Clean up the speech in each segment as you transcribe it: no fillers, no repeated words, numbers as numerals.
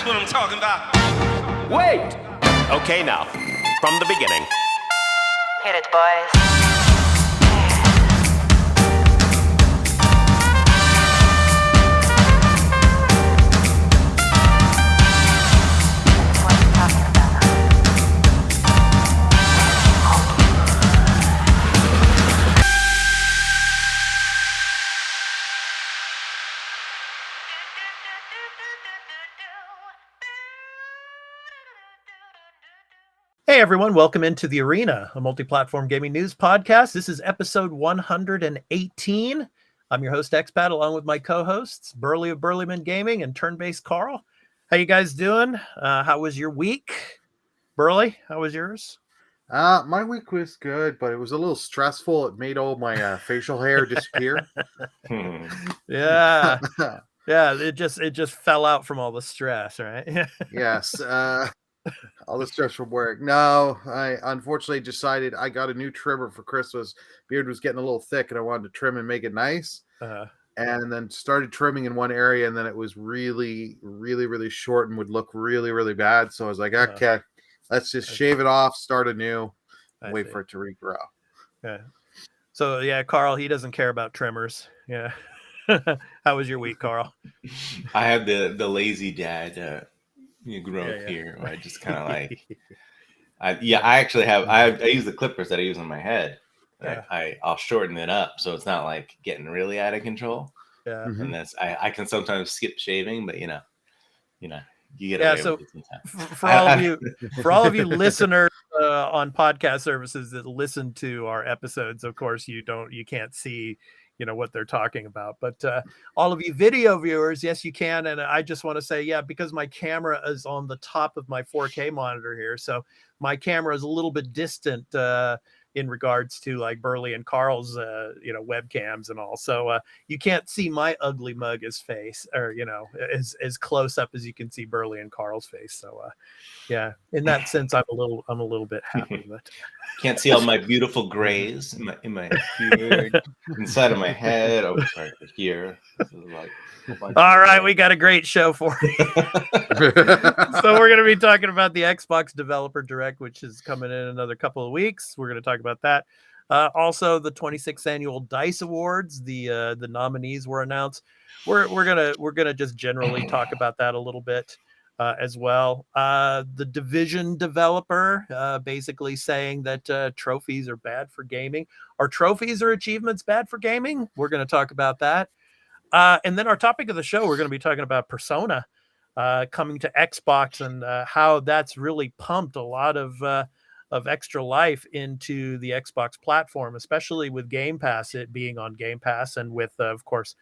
what I'm talking about. Wait! Okay, now, from the beginning. Hit it, boys. Hey everyone, welcome into The Arena, a Multiplatform Gaming News Podcast. This is episode 118. I'm your host, Expat, along with my co-hosts, Burley of Burleyman Gaming and Turn-Based Carl. How you guys doing? How was your week? Burley, how was yours? My week was good, but it was a little stressful. It made all my facial hair disappear. Yeah. Yeah, it just fell out from all the stress, right? Yes. All the stress from work. No, I unfortunately decided I got a new trimmer for Christmas. Beard was getting a little thick and I wanted to trim and make it nice. And then started trimming in one area, and then it was really short and would look really bad. So I was like, okay, let's just shave it off, start anew, wait for it to regrow. Yeah. So yeah, Carl, he doesn't care about trimmers. Yeah. How was your week, Carl? I have the lazy dad growth here. Where I just kind of like, I use the clippers that I use on my head. Yeah. I'll shorten it up so it's not like getting really out of control. Yeah, and that's I can sometimes skip shaving, but you get away with it sometimes. For all of you listeners on podcast services that listen to our episodes, of course you can't see what they're talking about, but all of you video viewers, yes, you can. And I just want to say, because my camera is on the top of my 4K monitor here, so my camera is a little bit distant in regards to like Burley and Carl's webcams and all, so you can't see my ugly mug's face, or as close up as you can see Burley and Carl's face. So in that sense, I'm a little bit happy, but can't see all my beautiful grays in my beard, inside of my head. Oh, sorry, here. All right, we got a great show for you. So we're going to be talking about the Xbox Developer Direct, which is coming in another couple of weeks. We're going to talk about that. Also, the 26th annual DICE Awards, the nominees were announced. We're gonna just generally talk about that a little bit as well. The Division developer basically saying that trophies are bad for gaming. Are trophies or achievements bad for gaming? We're going to talk about that. And then our topic of the show, we're going to be talking about Persona coming to Xbox and how that's really pumped a lot of extra life into the Xbox platform, especially with Game Pass, it being on Game Pass, and with, of course,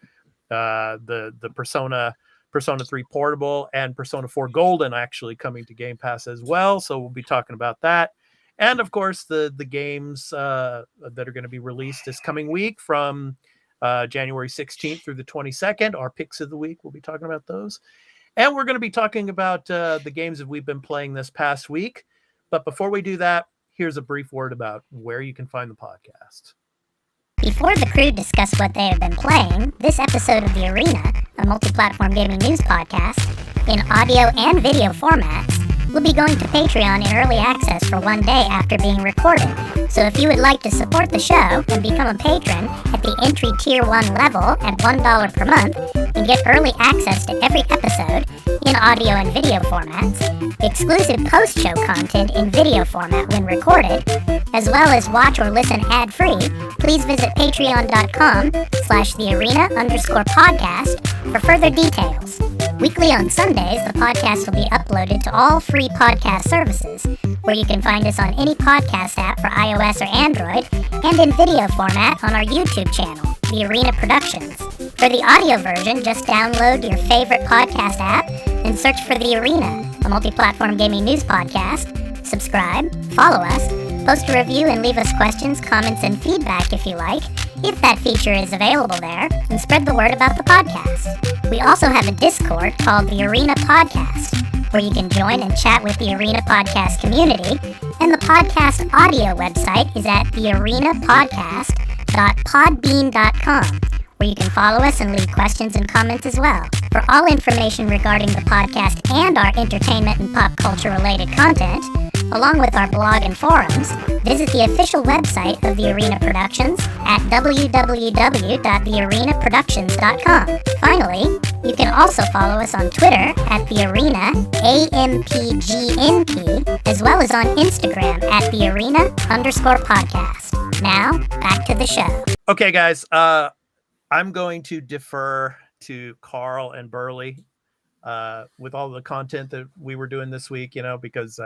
the Persona 3 Portable and Persona 4 Golden actually coming to Game Pass as well. So we'll be talking about that. And, of course, the games that are going to be released this coming week from January 16th through the 22nd. Our picks of the week, we'll be talking about those. And we're going to be talking about the games that we've been playing this past week. But before we do that, here's a brief word about where you can find the podcast. Before the crew discuss what they have been playing, this episode of The Arena, a Multiplatform Gaming News Podcast, in audio and video formats, will be going to Patreon in early access for one day after being recorded. So if you would like to support the show and become a patron at the entry tier 1 level at $1 per month and get early access to every episode in audio and video formats, exclusive post-show content in video format when recorded, as well as watch or listen ad-free, please visit patreon.com/thearena_podcast for further details. Weekly on Sundays, the podcast will be uploaded to all free podcast services, where you can find us on any podcast app for iOS or Android, and in video format on our YouTube channel, The Arena Productions. For the audio version, just download your favorite podcast app and search for The Arena, a Multiplatform Gaming News Podcast. Subscribe, follow us, post a review, and leave us questions, comments, and feedback if you like, if that feature is available there, and spread the word about the podcast. We also have a Discord called The Arena Podcast, where you can join and chat with the Arena Podcast community, and the podcast audio website is at thearenapodcast.podbean.com, where you can follow us and leave questions and comments as well. For all information regarding the podcast and our entertainment and pop culture related content, along with our blog and forums, visit the official website of The Arena Productions at www.thearenaproductions.com. Finally, you can also follow us on Twitter at The Arena, AMPGNP, as well as on Instagram at The Arena_podcast. Now, back to the show. Okay, guys, I'm going to defer to Carl and Burley with all the content that we were doing this week, because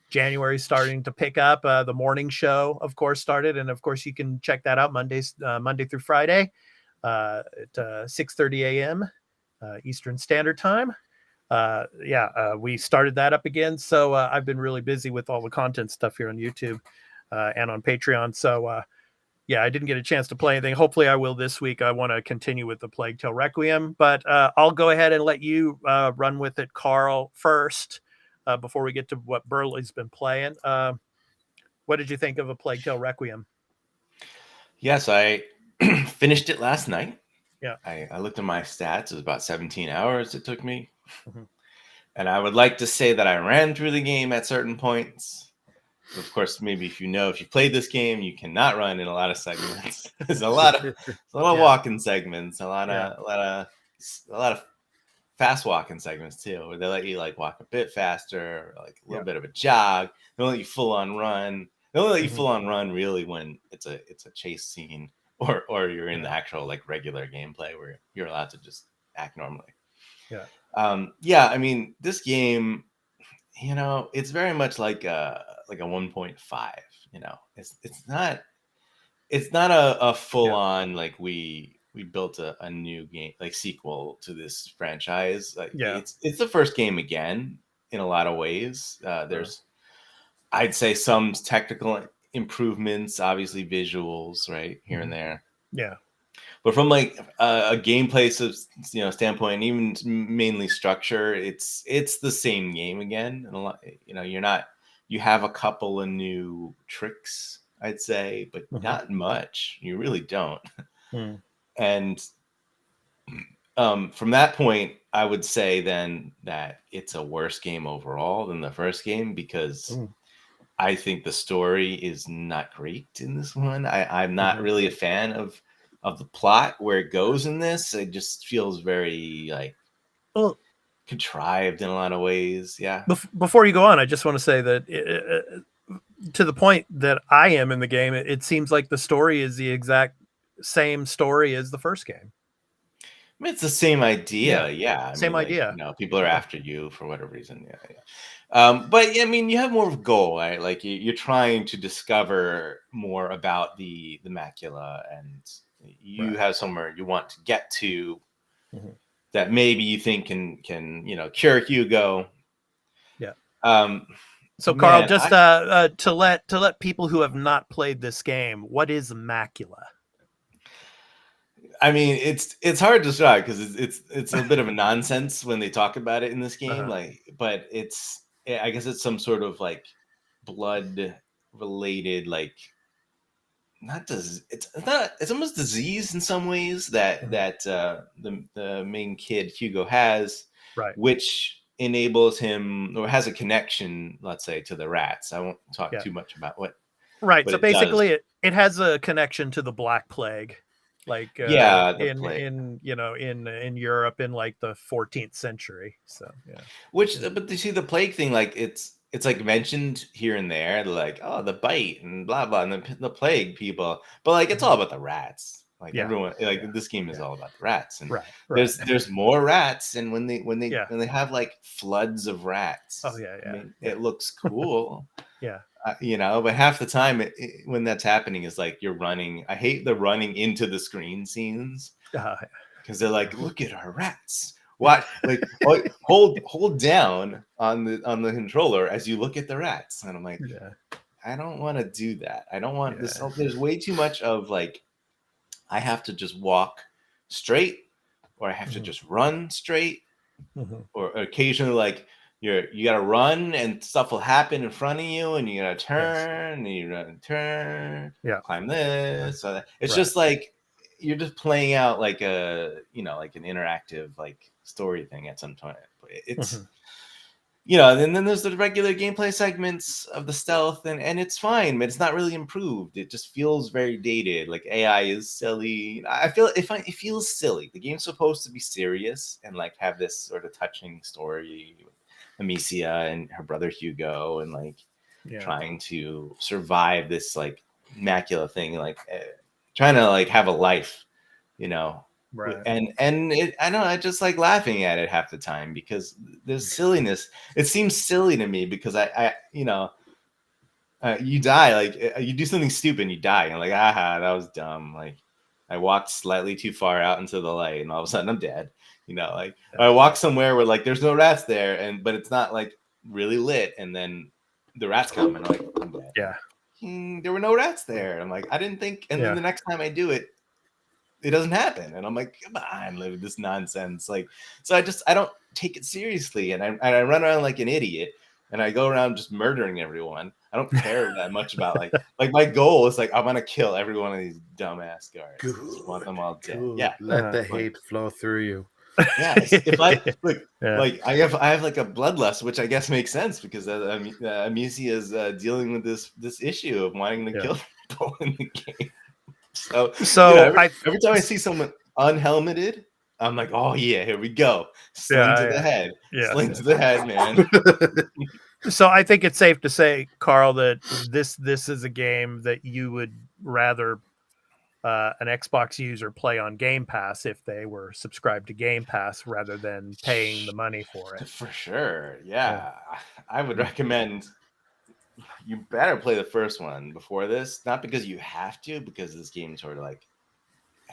January's starting to pick up. The morning show, of course, started, and of course you can check that out Monday through Friday at 6:30 a.m. Eastern Standard Time. We started that up again, so I've been really busy with all the content stuff here on YouTube and on Patreon. So I didn't get a chance to play anything. Hopefully I will this week. I want to continue with the Plague Tale Requiem, but I'll go ahead and let you run with it, Carl, first. Before we get to what Burley's been playing, what did you think of A Plague Tale Requiem? Yes, I finished it last night. Yeah, I looked at my stats. It was about 17 hours it took me. Mm-hmm. And I would like to say that I ran through the game at certain points. Of course, maybe if you played this game, you cannot run in a lot of segments. There's a lot of walking segments, a lot of fast walking segments too, where they let you walk a bit faster, or a little bit of a jog. They don't let you full on run. They only let you full on run really when it's a chase scene or you're in the actual regular gameplay where you're allowed to just act normally. I mean, this game, it's very much like a 1.5. It's not a full on we built a new game sequel to this franchise. It's the first game again in a lot of ways. There's I'd say some technical improvements, obviously visuals right here and there. But from a gameplay standpoint, and even mainly structure, it's the same game again. And a lot, you have a couple of new tricks, I'd say, but not much. You really don't. And from that point, I would say then that it's a worse game overall than the first game, because I think the story is not great in this one. I'm not really a fan of the plot where it goes in this. It just feels very contrived in a lot of ways. Yeah. Before you go on, I just want to say that to the point that I am in the game, it seems like the story is the exact same story as the first game. I mean, it's the same idea. Yeah. Same idea. People are after you for whatever reason. Yeah. But I mean, you have more of a goal, right? You're trying to discover more about the macula, and you have somewhere you want to get to that maybe you think can cure Hugo. Yeah. So Carl, just to let people who have not played this game, what is macula? I mean, it's hard to describe because it's a bit of a nonsense when they talk about it in this game. But I guess it's some sort of blood related it's almost disease in some ways that the main kid Hugo has, which enables him or has a connection, let's say, to the rats. I won't talk too much about what. Right. So basically, it has a connection to the Black Plague. In Europe in the 14th century. So but you see the plague thing, it's mentioned here and there, the bite and blah blah, and the plague people, but it's all about the rats. Everyone, this game is all about the rats, and there's more rats, and when they have floods of rats. I mean, it looks cool. But half the time when that's happening is you're running. I hate the running into the screen scenes because they're look at our rats. What? Hold down on the controller as you look at the rats, and I'm I don't want to do that. I don't want this. There's way too much of I have to just walk straight, or I have to just run straight, or occasionally you gotta run and stuff will happen in front of you, and you gotta turn and you gotta turn, climb this. So it's just you're just playing out like a, like an interactive like story thing at some point. It's and then there's the regular gameplay segments of the stealth, and it's fine, but it's not really improved. It just feels very dated. Like AI is silly. I feel it feels silly. The game's supposed to be serious and like have this sort of touching story with Amicia and her brother Hugo, and like trying to survive this like macula thing, like trying to like have a life, Right. And I don't know, I just like laughing at it half the time because there's silliness. It seems silly to me because you die, like you do something stupid and you die. And like, that was dumb. Like I walked slightly too far out into the light and all of a sudden I'm dead. Like I walk somewhere where like there's no rats there, but it's not like really lit, and then the rats come and I'm like, I'm dead. Yeah. There were no rats there. I'm like, I didn't think, and then the next time I do it, it doesn't happen, and I'm like, come on, live this nonsense. Like, so I don't take it seriously, and I run around like an idiot, and I go around just murdering everyone. I don't care that much about like my goal is like, I want to kill every one of these dumbass guards. I just want them all dead. Yeah, let the hate flow through you. Yeah, if I look, like I have like a bloodlust, which I guess makes sense because Amicia is dealing with this issue of wanting to kill people in the game. So every time I see someone unhelmeted, I'm like, oh yeah, here we go. Sling to the head. Sling to the head, man. So I think it's safe to say, Carl, that this is a game that you would rather an Xbox user play on Game Pass if they were subscribed to Game Pass rather than paying the money for it. For sure. Yeah. I would recommend you better play the first one before this, not because you have to, because this game sort of like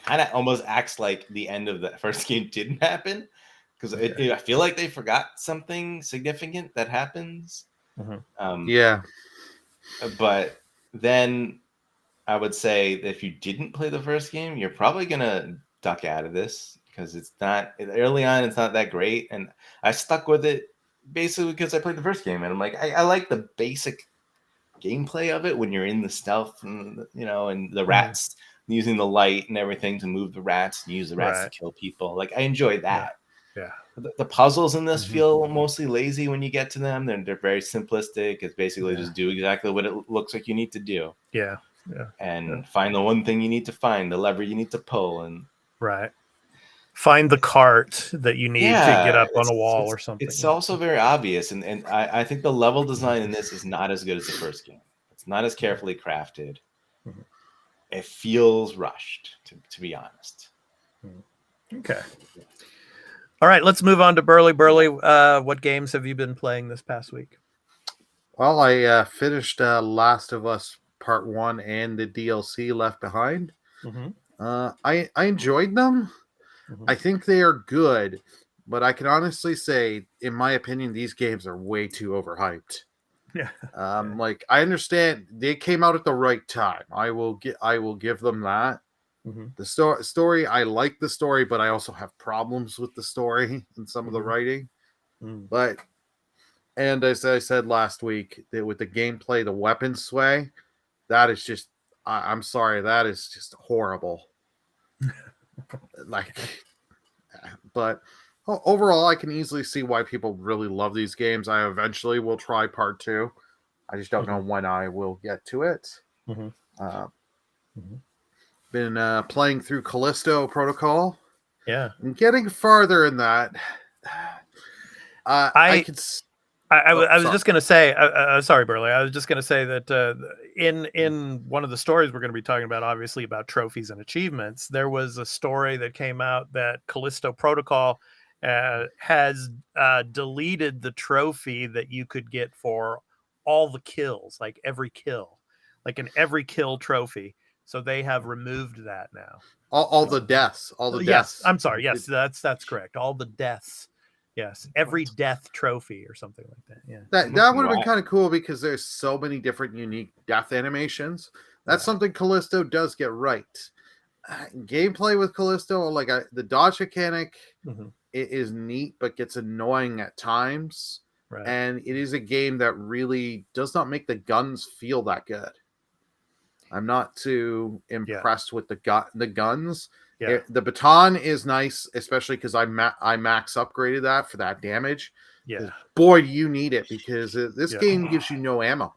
kind of almost acts like the end of the first game didn't happen, because I feel like they forgot something significant that happens. But then I would say that if you didn't play the first game, you're probably gonna duck out of this because it's not early on. It's not that great, and I stuck with it basically because I played the first game, and I'm like, I like the basic gameplay of it when you're in the stealth, and and the rats using the light and everything to move the rats and use the rats to kill people. Like I enjoy that. Yeah. The puzzles in this feel mostly lazy when you get to them. They're very simplistic. It's basically just do exactly what it looks like you need to do. Yeah. And find the one thing you need to find, the lever you need to pull, and find the cart that you need to get up on a wall or something. It's also very obvious, and I think the level design in this is not as good as the first game. It's not as carefully crafted. It feels rushed, to be honest. Okay. All right, let's move on to Burley. Burley, what games have you been playing this past week? Well, I finished Last of Us Part 1 and the DLC Left Behind. I enjoyed them. I think they are good, but I can honestly say, in my opinion, these games are way too overhyped. Like I understand they came out at the right time. I will give them that. The story, I like the story, but I also have problems with the story and some of the writing. But, and as I said last week, that with the gameplay, the weapon sway, that is just, I'm sorry, that is just horrible. But overall, I can easily see why people really love these games. I eventually will try Part 2. I just don't know when I will get to it. Been playing through Callisto Protocol. And getting farther in that. I was just going to say, sorry, Burley. I was just going to say that in one of the stories we're going to be talking about, obviously about trophies and achievements, there was a story that came out that Callisto Protocol has deleted the trophy that you could get for all the kills, like every kill, like an every kill trophy. So they have removed that now. All the deaths. All the deaths. Yes, I'm sorry. Yes, that's correct. All the deaths. Yes, every death trophy or something like that. Yeah, that would have been kind of cool because there's so many different unique death animations. That's something Callisto does get right. Gameplay with Callisto, like the dodge mechanic, it is neat but gets annoying at times. And it is a game that really does not make the guns feel that good. I'm not too impressed with the guns. Yeah. The baton is nice, especially because I max upgraded that for that damage. Yeah. Boy, do you need it, because this game gives you no ammo.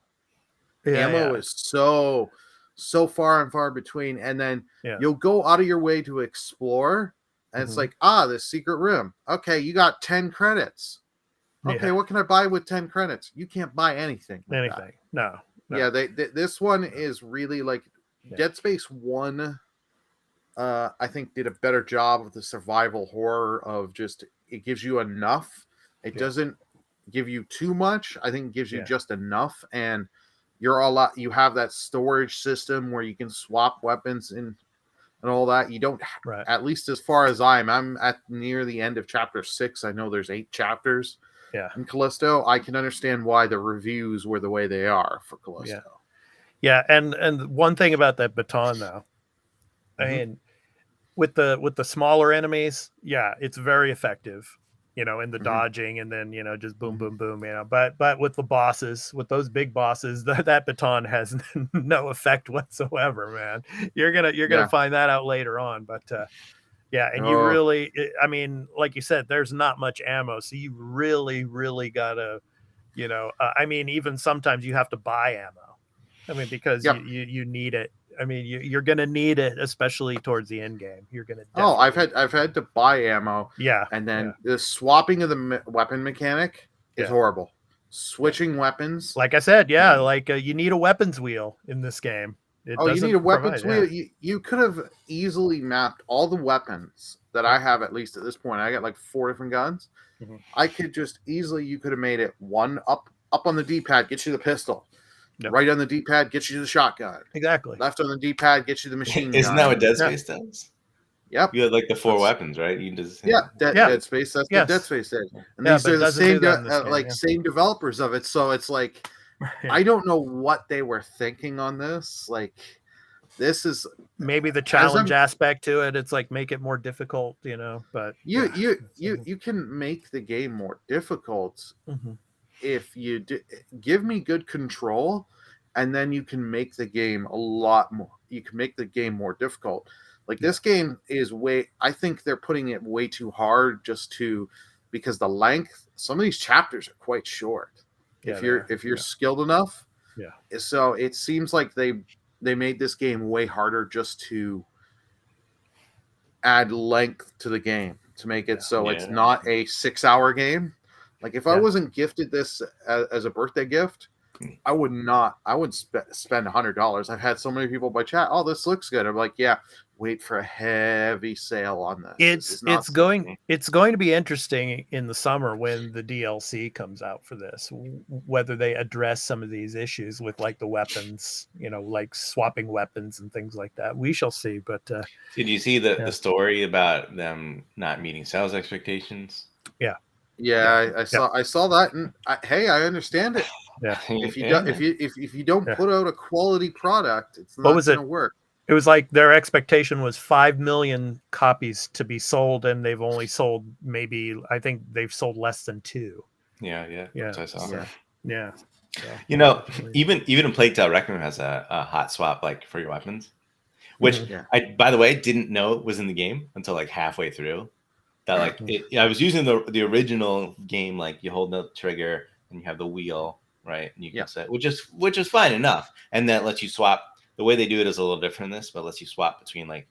Ammo is so far and far between, and then you'll go out of your way to explore, and it's like, this secret room. Okay, you got 10 credits. Okay, what can I buy with 10 credits? You can't buy anything. No. Yeah, this one is really like Dead Space 1. I think did a better job of the survival horror of just, it gives you enough. It doesn't give you too much. I think it gives you just enough, and you have that storage system where you can swap weapons and all that. You don't, at least as far as I'm at near the end of chapter 6. I know there's 8 chapters in Callisto. I can understand why the reviews were the way they are for Callisto. Yeah, and one thing about that baton though, I mean, with the smaller enemies, it's very effective, in the dodging, and then just boom, boom, boom, But with the bosses, with those big bosses, that baton has no effect whatsoever, man. You're gonna find that out later on, but you really, I mean, like you said, there's not much ammo, so you really, really gotta, I mean, even sometimes you have to buy ammo. I mean, because you need it. I mean, you're going to need it, especially towards the end game. You're going to. I've had to buy ammo. Yeah. And then the swapping of the weapon mechanic is horrible. Switching weapons. Like I said, like you need a weapons wheel in this game. You need a weapons wheel. You could have easily mapped all the weapons that I have, at least at this point. I got like 4 different guns. I could just easily, you could have made it one up on the D-pad, get you the pistol. Yep. Right on the D-pad gets you the shotgun. Exactly. Left on the D-pad gets you the machine gun. Isn't that what Dead Space does? Yep. You had like the 4 weapons, right? You just Dead Space. That's what Dead Space did. And these are the same same developers of it. So it's like, I don't know what they were thinking on this. Like, this is maybe the challenge aspect to it. It's like, make it more difficult, But you can make the game more difficult. If you give me good control, and then you can make the game a lot more. You can make the game more difficult. Like, this game is I think they're putting it way too hard because the length. Some of these chapters are quite short. If you're skilled enough. Yeah. So it seems like they made this game way harder just to add length to the game, to make it so it's not a 6-hour game. Like, if I wasn't gifted this as a birthday gift, I wouldn't spend $100. I've had so many people by chat, this looks good. I'm like, wait for a heavy sale on this. It's going to be interesting in the summer when the DLC comes out for this, whether they address some of these issues with like the weapons, like swapping weapons and things like that. We shall see. But did you see the story about them not meeting sales expectations? I saw that, and I understand it. Yeah. If you don't put out a quality product, it's not going to work. It was like their expectation was 5 million copies to be sold, and they've only sold I think they've sold less than 2. Yeah. That's what I saw. Yeah. Even Plague Tale Requiem has a hot swap like for your weapons, which I, by the way, didn't know was in the game until like halfway through. That like I was using the original game, like you hold the trigger and you have the wheel, right? And you can set, which is fine enough, and that lets you swap. The way they do it is a little different in this, but lets you swap between like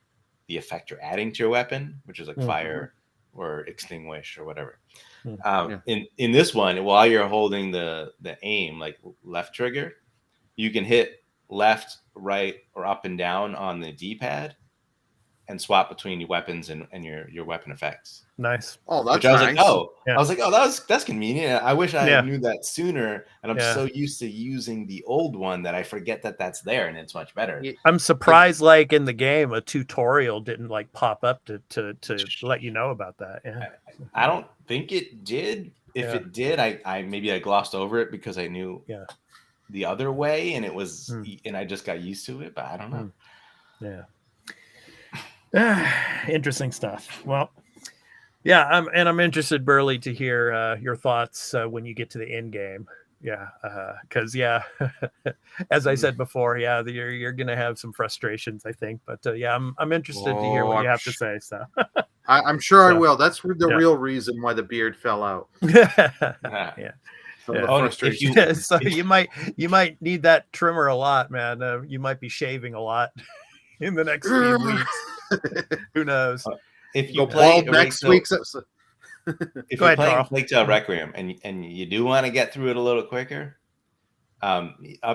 the effect you're adding to your weapon, which is like fire or extinguish or whatever. In this one, while you're holding the aim, like left trigger, you can hit left, right, or up and down on the D-pad and swap between your weapons and your weapon effects. Nice. Oh, that's nice. I was like, that's convenient. I wish I knew that sooner. And I'm so used to using the old one that I forget that that's there, and it's much better. I'm surprised, like in the game, a tutorial didn't like pop up to let you know about that. Yeah. I don't think it did. If it did, I maybe I glossed over it because I knew the other way, and it was, and I just got used to it. But I don't know. Interesting stuff. Well, I'm interested, Burley, to hear your thoughts when you get to the end game. Yeah, because as I said before, you're gonna have some frustrations, I think. But I'm interested to hear what you have to say. So I'm sure I will. That's the yeah. real reason why the beard fell out. Yeah. From the Oh, frustration. So you might need that trimmer a lot, man. You might be shaving a lot in the next few weeks. Who knows? If you Go play bald next week's episode. If Go you're ahead, playing Carl. Plague Tale Requiem and you do want to get through it a little quicker,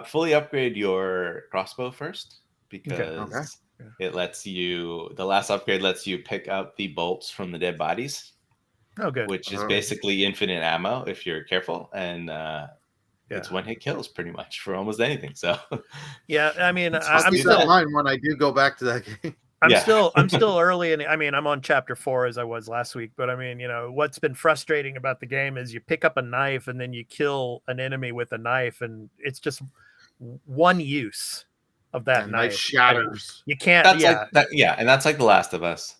fully upgrade your crossbow first, because it lets you. The last upgrade lets you pick up the bolts from the dead bodies. Oh, good. Which is basically infinite ammo if you're careful, and it's one hit kills pretty much for almost anything. So yeah, I mean, I'm still mine when I do go back to that game. I'm still early, and I mean, I'm on chapter 4 as I was last week. But I mean, what's been frustrating about the game is you pick up a knife and then you kill an enemy with a knife, and it's just one use of that and knife shatters. You can't. That's and that's like The Last of Us,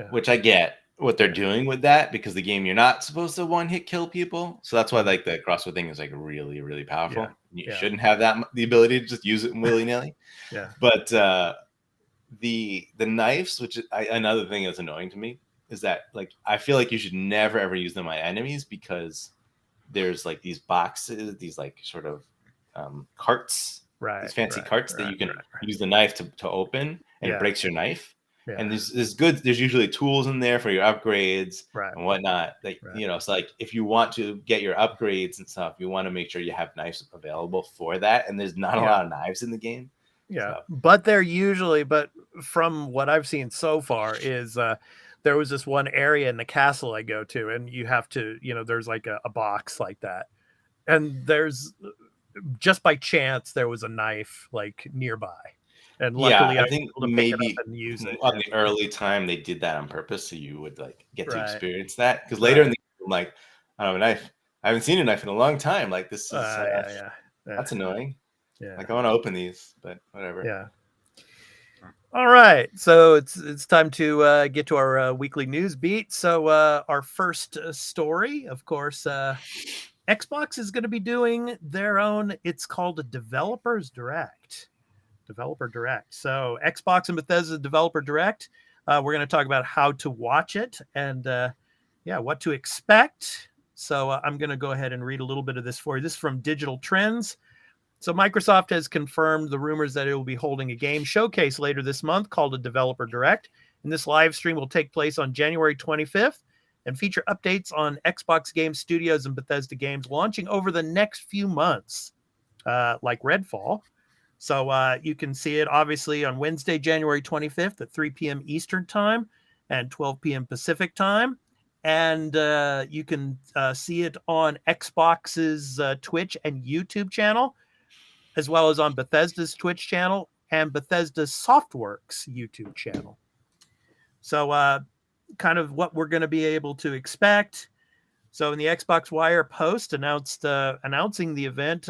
which I get what they're doing with that, because the game, you're not supposed to one hit kill people, so that's why like the crossbow thing is like really, really powerful. You shouldn't have the ability to just use it willy-nilly. But the knives, which is another thing that's annoying to me, is that like I feel like you should never ever use them on enemies, because there's like these boxes, these like sort of carts, these fancy carts that you can use the knife to open, and it breaks your knife. And there's usually tools in there for your upgrades and whatnot. Like so like if you want to get your upgrades and stuff, you want to make sure you have knives available for that. And there's not a lot of knives in the game. Yeah, but they're usually, but from what I've seen so far is there was this one area in the castle I go to, and you have to, there's like a box like that, and there's just by chance there was a knife like nearby, and luckily I think maybe and use it. On the early time they did that on purpose, so you would like get to experience that, because later in the game, like, I don't have a knife. I haven't seen a knife in a long time. Like, this is that's annoying. Yeah, like I want to open these, but whatever. Yeah. All right, so it's time to get to our weekly news beat. So our first story, of course, Xbox is going to be doing their own. It's called a Developers Direct. Developer Direct. So Xbox and Bethesda Developer Direct. We're going to talk about how to watch it and what to expect. So I'm going to go ahead and read a little bit of this for you. This is from Digital Trends. So Microsoft has confirmed the rumors that it will be holding a game showcase later this month called a Developer Direct. And this live stream will take place on January 25th and feature updates on Xbox Game Studios and Bethesda games launching over the next few months, like Redfall. So you can see it obviously on Wednesday, January 25th at 3 p.m. Eastern Time and 12 p.m. Pacific Time. And you can see it on Xbox's Twitch and YouTube channel, as well as on Bethesda's Twitch channel and Bethesda's Softworks YouTube channel. So kind of what we're going to be able to expect. So in the Xbox Wire post announcing the event,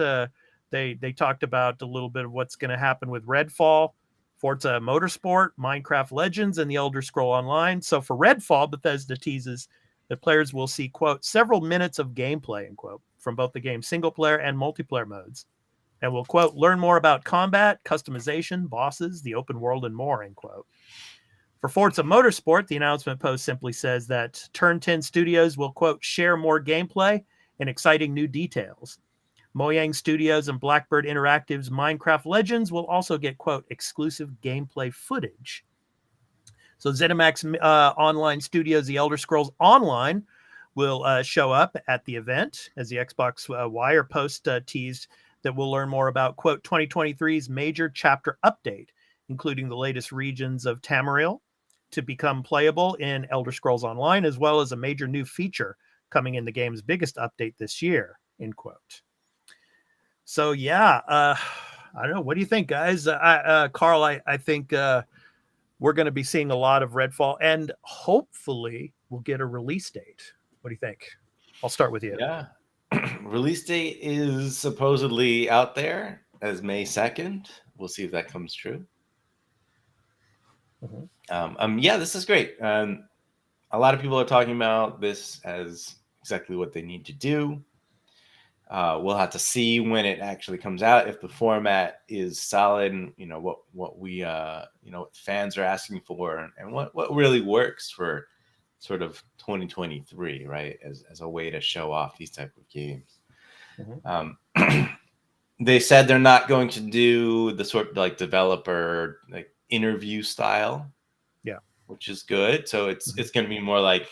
they talked about a little bit of what's going to happen with Redfall, Forza Motorsport, Minecraft Legends, and the Elder Scroll Online. So for Redfall, Bethesda teases that players will see, quote, several minutes of gameplay, end quote, from both the game's single player and multiplayer modes. And will, quote, learn more about combat, customization, bosses, the open world, and more, end quote. For Forza Motorsport, the announcement post simply says that Turn 10 Studios will, quote, share more gameplay and exciting new details. Mojang Studios and Blackbird Interactive's Minecraft Legends will also get, quote, exclusive gameplay footage. So ZeniMax Online Studios, The Elder Scrolls Online will show up at the event, as the Xbox Wire post teased that we'll learn more about, quote, 2023's major chapter update, including the latest regions of Tamriel to become playable in Elder Scrolls Online, as well as a major new feature coming in the game's biggest update this year, end quote. So, I don't know. What do you think, guys? Carl, I think we're going to be seeing a lot of Redfall, and hopefully we'll get a release date. What do you think? I'll start with you. Yeah. Release date is supposedly out there as May 2nd. We'll see if that comes true. Mm-hmm. This is great. A lot of people are talking about this as exactly what they need to do. We'll have to see when it actually comes out if the format is solid, and what we what fans are asking for, and what really works for sort of 2023, right? As a way to show off these type of games. They said they're not going to do the sort of like developer like interview style, which is good. So it's going to be more like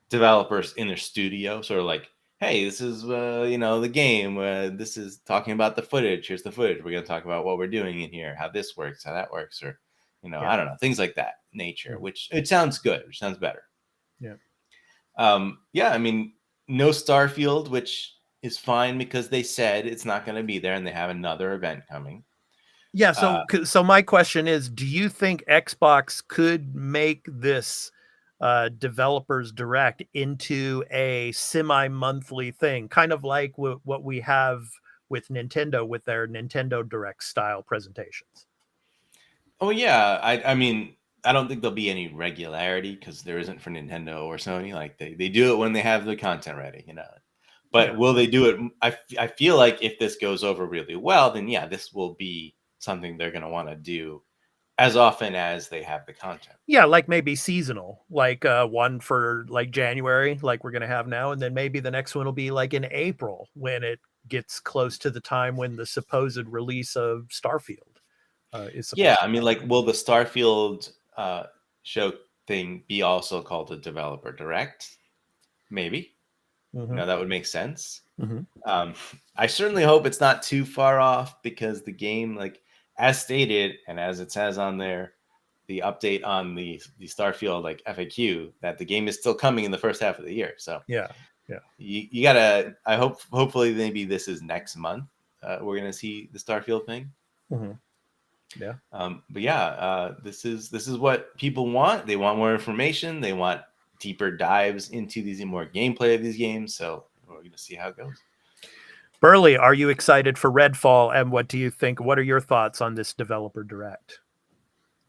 developers in their studio, sort of like, hey, this is the game. This is talking about the footage. Here's the footage. We're going to talk about what we're doing in here, how this works, how that works, or I don't know, things like that nature. Which it sounds good. Which sounds better. Yeah. I mean, no Starfield, which is fine because they said it's not going to be there, and they have another event coming. Yeah. So my question is, do you think Xbox could make this developers direct into a semi-monthly thing, kind of like what we have with Nintendo with their Nintendo Direct style presentations? Oh yeah, I mean, I don't think there'll be any regularity because there isn't for Nintendo or Sony. Like they do it when they have the content ready, But will they do it? I feel like if this goes over really well, then this will be something they're going to want to do as often as they have the content. Yeah, like maybe seasonal, like one for like January, like we're going to have now. And then maybe the next one will be like in April when it gets close to the time when the supposed release of Starfield is. I mean, like, will the Starfield show thing be also called a developer direct? Maybe. That would make sense. I certainly hope it's not too far off because the game, like as stated and as it says on there, the update on the Starfield like FAQ, that the game is still coming in the first half of the year. So you gotta. I hope hopefully maybe this is next month. We're gonna see the Starfield thing. This is what people want. They want more information. They want deeper dives into these and more gameplay of these games. So we're going to see how it goes. Burley, are you excited for Redfall? And what do you think? What are your thoughts on this developer direct?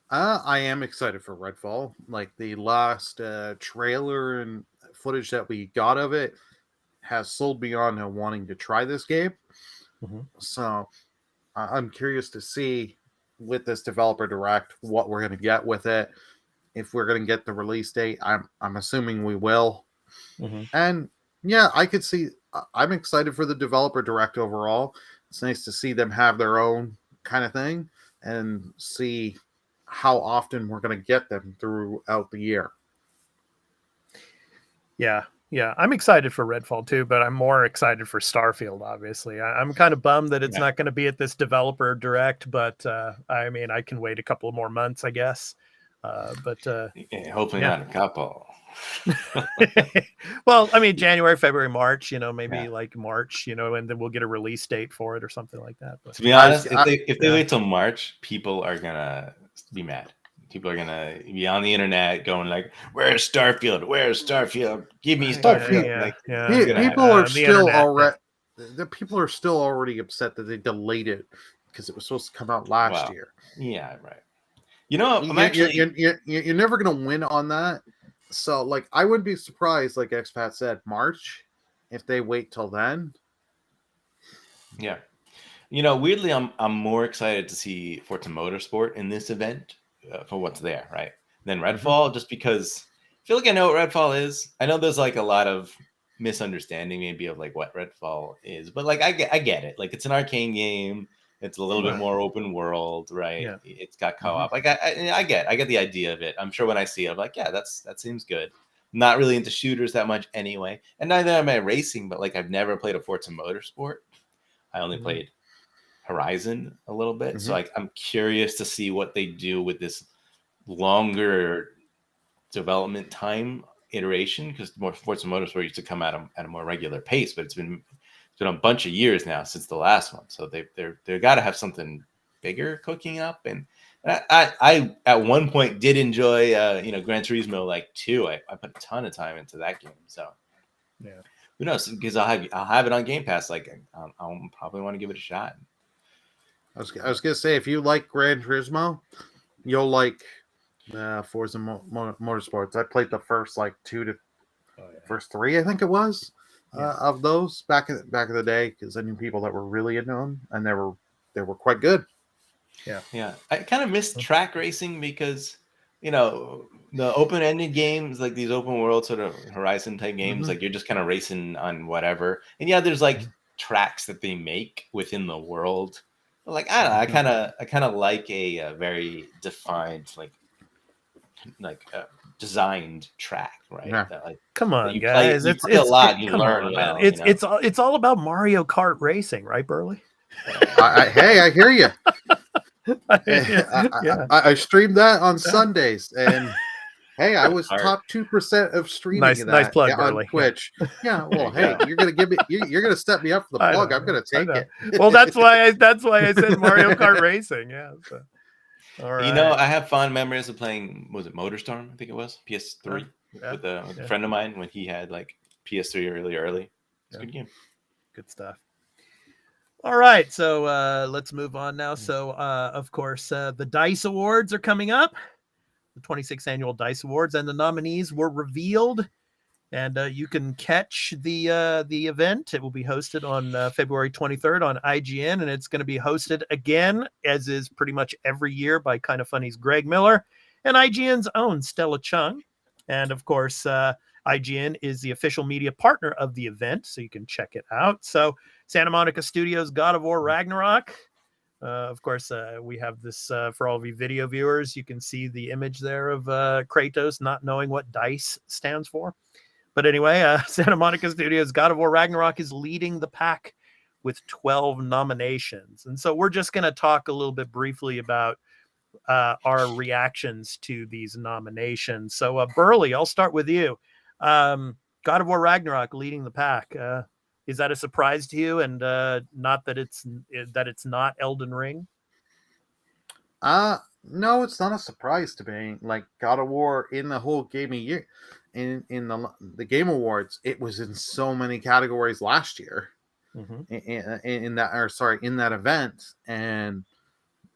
I am excited for Redfall. Like the last trailer and footage that we got of it has sold me on wanting to try this game. So I'm curious to see with this developer direct what we're going to get with it. If we're going to get the release date, I'm assuming we will. And I could see. I'm excited for the developer direct overall. It's nice to see them have their own kind of thing and see how often we're going to get them throughout the year. Yeah, I'm excited for Redfall too, but I'm more excited for Starfield. Obviously, I'm kind of bummed that it's not going to be at this developer direct, but I mean, I can wait a couple more months, I guess. Hopefully not a couple. Well, I mean, January, February, March, maybe like March, and then we'll get a release date for it or something like that. But to be honest, if they wait till March, people are gonna be mad. People are gonna be on the internet going like, "Where's Starfield? Where's Starfield? Give me Starfield!" People are still already upset that they delayed it because it was supposed to come out last year. Yeah, right. You're never gonna win on that. So, like, I wouldn't be surprised, like Expat said, March, if they wait till then. Yeah, weirdly, I'm more excited to see Forza Motorsport in this event for what's there, right? Than Redfall, just because I feel like I know what Redfall is. I know there's like a lot of misunderstanding maybe of like what Redfall is, but like I get it. Like it's an arcade game. It's a little bit more open world, right? Yeah. It's got co-op. Like I get the idea of it. I'm sure when I see it, I'm like, yeah, that seems good. I'm not really into shooters that much anyway, and neither am I racing. But like, I've never played a Forza Motorsport. I only played Horizon a little bit, so like I'm curious to see what they do with this longer development time iteration, because more Forza Motorsport used to come out at a more regular pace, but it's been a bunch of years now since the last one, so they've got to have something bigger cooking up. And I at one point did enjoy Gran Turismo like 2. I put a ton of time into that game, so who knows, because I'll have it on Game Pass. Like I'll probably want to give it a shot. I was gonna say, if you like Gran Turismo, you'll like Forza Motorsports. I played the first like first 3, I think it was. of those back in the day, because I knew people that were really into them, and they were quite good. Yeah. I kind of miss track racing because, the open-ended games, like these open world sort of Horizon type games, like you're just kind of racing on whatever. And yeah, there's like tracks that they make within the world. But like I don't know, I kind of like a very defined designed track, right? Yeah. That, like, Come that on, you guys. play, a lot, you come learn on, well. man. It's all about Mario Kart racing, right, Burley? Hey, I hear you. Yeah. I streamed that on Sundays, and hey, I was top 2% of streaming Nice plug, on Burley. Twitch. Yeah, well, hey, you're gonna give me, you're gonna step me up for the plug. I'm gonna take it. Well, that's why I said Mario Kart racing. Yeah. So. All right. I have fond memories of playing. Was it MotorStorm? I think it was PS3 with a friend of mine when he had like PS3 really early. It's a good game. Good stuff. All right, so let's move on now. So, of course, the DICE Awards are coming up, the 26th annual DICE Awards, and the nominees were revealed. And you can catch the event. It will be hosted on February 23rd on IGN, and it's going to be hosted again, as is pretty much every year, by Kind of Funny's Greg Miller and IGN's own Stella Chung. And, of course, IGN is the official media partner of the event, so you can check it out. So Santa Monica Studios' God of War Ragnarok. Of course, we have this for all of you video viewers. You can see the image there of Kratos not knowing what DICE stands for. But anyway, Santa Monica Studios' God of War Ragnarok is leading the pack with 12 nominations. And so we're just going to talk a little bit briefly about our reactions to these nominations. So, Burley, I'll start with you. God of War Ragnarok leading the pack. Is that a surprise to you? And not that it's not Elden Ring? No, it's not a surprise to me. Like God of War in the whole gaming year, in the Game Awards, it was in so many categories last year. In that event, and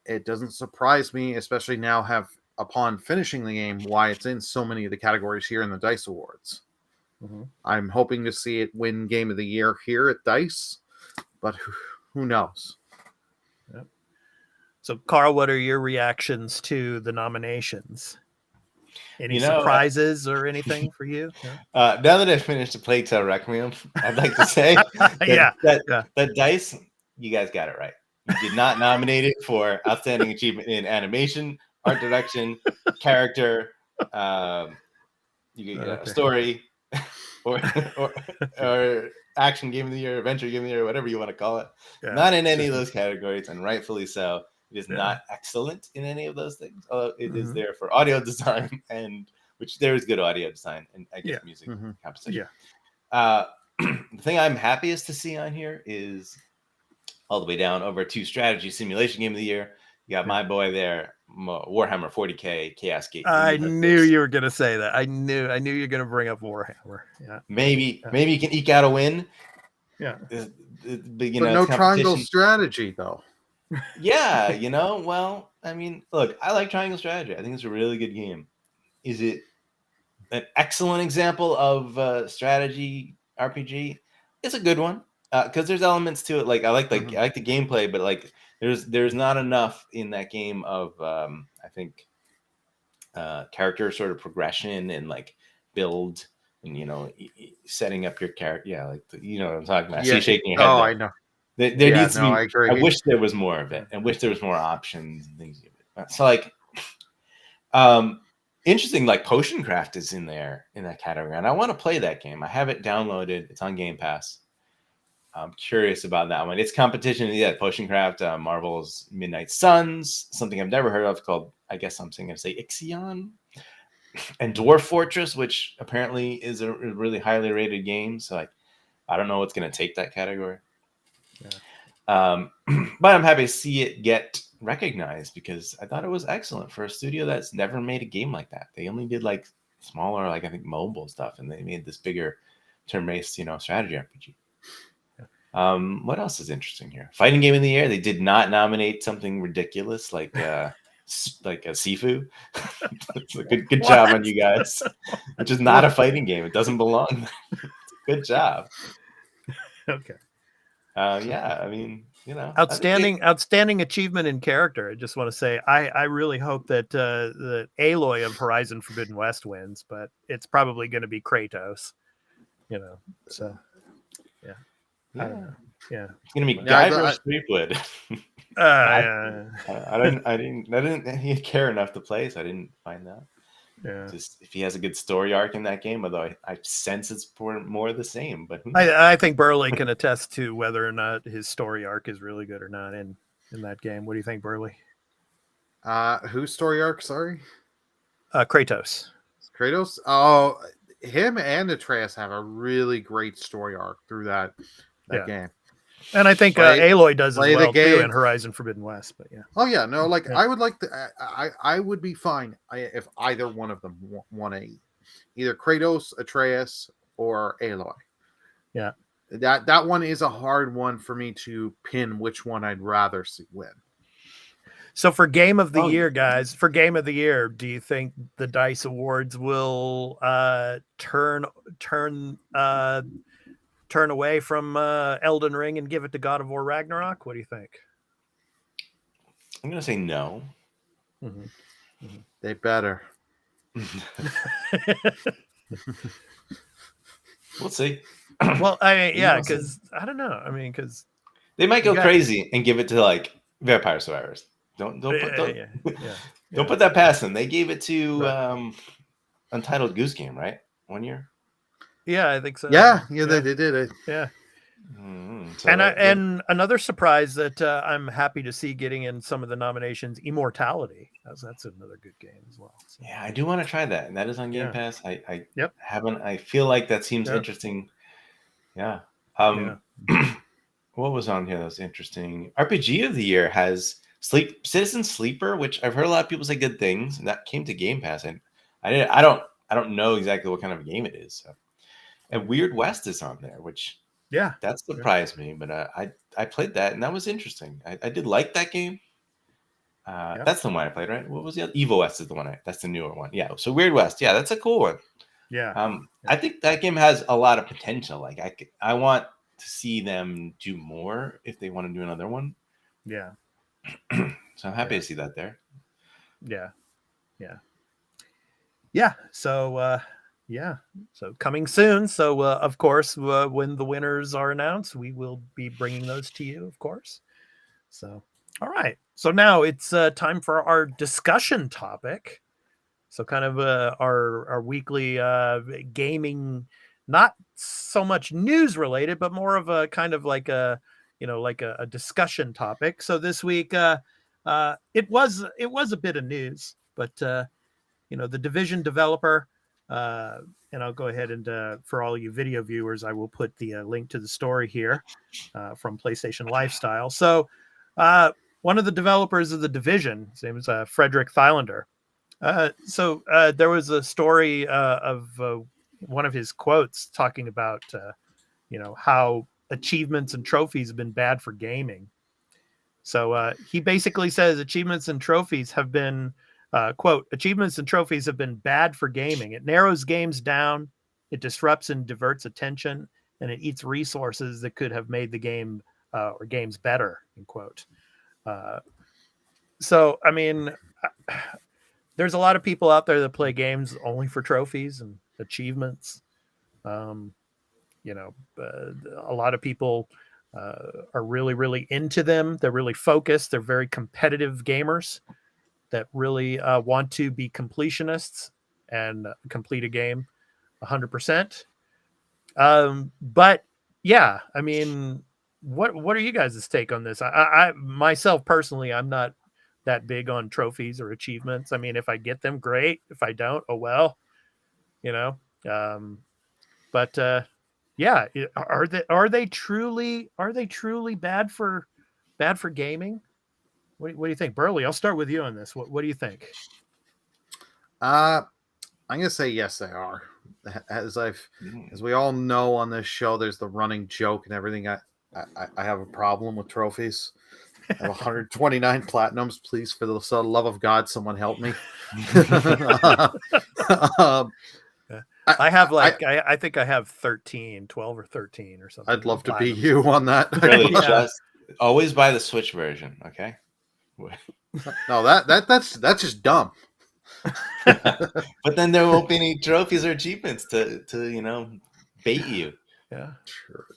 it doesn't surprise me, especially now upon finishing the game, why it's in so many of the categories here in the DICE Awards. I'm hoping to see it win Game of the Year here at DICE, but who knows? Yep. So, Carl, what are your reactions to the nominations? Any surprises or anything for you? Now that I've finished the Plague Tale Requiem, I'd like to say that DICE, you guys got it right. You did not nominate it for Outstanding Achievement in Animation, Art Direction, Character, Story, or Action Game of the Year, Adventure Game of the Year, whatever you want to call it. Yeah. Not in any of those categories, and rightfully so. It is not excellent in any of those things. Although it is there for audio design, which there is good audio design, and I guess music composition. The thing I'm happiest to see on here is all the way down over to Strategy Simulation Game of the Year. You got my boy there, Warhammer 40K Chaos Gate. I knew you were going to say that. I knew you were going to bring up Warhammer. Yeah. Maybe you can eke out a win. Yeah. But no triangle strategy though. Yeah, well, I mean, look, I like Triangle Strategy. I think it's a really good game. Is it an excellent example of strategy RPG? It's a good one because there's elements to it. Like I like the gameplay, but like there's not enough in that game of I think character sort of progression and like build and setting up your character. Yeah, like what I'm talking about. I see you shaking your head. Oh, I know. There needs to be. I agree. I wish there was more of it. I wish there was more options and things. So like, interesting. Like Potion Craft is in that category, and I want to play that game. I have it downloaded. It's on Game Pass. I'm curious about that one. It's competition. Yeah, Potion Craft, Marvel's Midnight Suns, something I've never heard of called. I guess I'm going to say Ixion, and Dwarf Fortress, which apparently is a really highly rated game. So like, I don't know what's going to take that category. Yeah. But I'm happy to see it get recognized because I thought it was excellent for a studio that's never made a game like that. They only did like smaller, like I think mobile stuff, and they made this bigger turn-based, strategy RPG. Yeah. What else is interesting here? Fighting Game of the Year. They did not nominate something ridiculous like a Sifu. It's a good job on you guys. Which is not a fighting game. It doesn't belong. Good job. Okay. Yeah, I mean, outstanding achievement in character. I just want to say, I really hope that the Aloy of Horizon Forbidden West wins, but it's probably going to be Kratos. So yeah. I don't know. Yeah, it's gonna be Guybrush Threepwood. yeah. I didn't care enough to play, so I didn't find that. Yeah. Just if he has a good story arc in that game, although I sense it's more of the same. But I think Burley can attest to whether or not his story arc is really good or not in that game. What do you think, Burley? Whose story arc? Sorry, Kratos. Kratos. Oh, him and Atreus have a really great story arc through that game. And I think Aloy does as well too in Horizon Forbidden West. But yeah. Oh yeah, no, like I would like to. I would be fine if either one of them won either Kratos, Atreus, or Aloy. Yeah, that one is a hard one for me to pin which one I'd rather see win. So for Game of the Year, guys, do you think the DICE Awards will turn away from Elden Ring and give it to God of War Ragnarok? What do you think? I'm gonna say no. Mm-hmm. Mm-hmm. They better. We'll see. Well, because I don't know. I mean, because they might go crazy and give it to like Vampire Survivors. Don't put that past them. They gave it to Untitled Goose Game, right? 1 year. Yeah, I think so. Yeah, they did it. Yeah. Mm-hmm. So and another surprise that I'm happy to see getting in some of the nominations, Immortality. That's another good game as well. So. Yeah, I do want to try that, and that is on Game Pass. I haven't. I feel like that seems interesting. Yeah. What was on here that was interesting? RPG of the Year has Citizen Sleeper, which I've heard a lot of people say good things, and that came to Game Pass, and I don't know exactly what kind of a game it is. So. And Weird West is on there, which that surprised me, but I played that and that was interesting. I did like that game. That's the one I played, right? What was the other? Evo West is the one that's the newer one. Yeah. So Weird West, that's a cool one. Yeah. I think that game has a lot of potential. Like I want to see them do more if they want to do another one. Yeah. So I'm happy to see that there. Yeah. Yeah. Yeah. So so coming soon. So of course, when the winners are announced, we will be bringing those to you, of course. So, all right. So now it's time for our discussion topic. So kind of our weekly gaming, not so much news related, but more of a kind of like a discussion topic. So this week it was a bit of news, but the Division developer. And I'll go ahead and for all you video viewers, I will put the link to the story here from PlayStation Lifestyle. So one of the developers of the Division, his name is Frederick Thylander. So there was a story of one of his quotes talking about how achievements and trophies have been bad for gaming. So he basically says achievements and trophies have been quote, achievements and trophies have been bad for gaming. It narrows games down, it disrupts and diverts attention, and it eats resources that could have made the game or games better, end quote. So, I mean, there's a lot of people out there that play games only for trophies and achievements. A lot of people are really, really into them. They're really focused. They're very competitive gamers that really want to be completionists and complete a game 100%. But yeah, I mean, what are you guys' take on this? I myself personally, I'm not that big on trophies or achievements. I mean, if I get them, great. If I don't, oh well, but yeah, are they truly bad for gaming? What do you think, Burley? I'll start with you on this. What do you think? I'm gonna say yes, they are. As we all know on this show, there's the running joke and everything. I have a problem with trophies. I have 129 platinums. Please, for the love of God, someone help me. I have I think I have 12 or 13 or something. I'd love to be you on that. Really, just always buy the Switch version, okay? No, that's just dumb. But then there won't be any trophies or achievements to bait you. Yeah,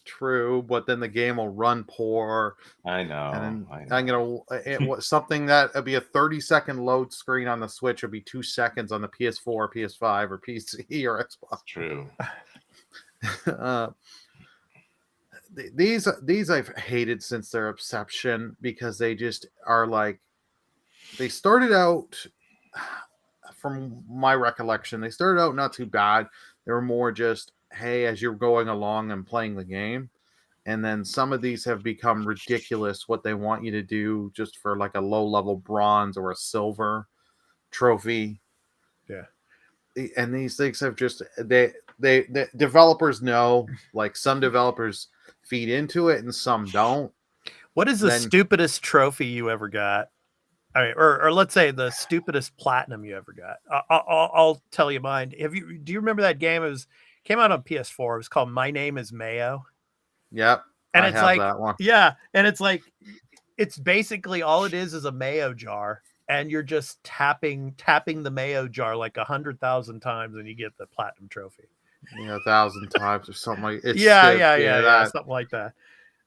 true. But then the game will run poor. I know. And I'm gonna something that would be a 30-second load screen on the Switch would be 2 seconds on the PS4, PS5, or PC or Xbox. True. These I've hated since their inception because they just are like, they started out, from my recollection, they started out not too bad. They were more just, hey, as you're going along and playing the game. And then some of these have become ridiculous, what they want you to do just for like a low-level bronze or a silver trophy. Yeah. And these things have just, the developers know, like some developers feed into it and some don't. What is the stupidest trophy you ever got? I mean, or let's say the stupidest platinum you ever got. I'll tell you mine. Do you remember that game? It came out on PS4. It was called My Name is Mayo. Yep. And I it's have like that one. Yeah, and it's like, it's basically all it is a mayo jar, and you're just tapping the mayo jar like 100,000 times, and you get the platinum trophy. 1,000 times or something like it. Yeah, something like that.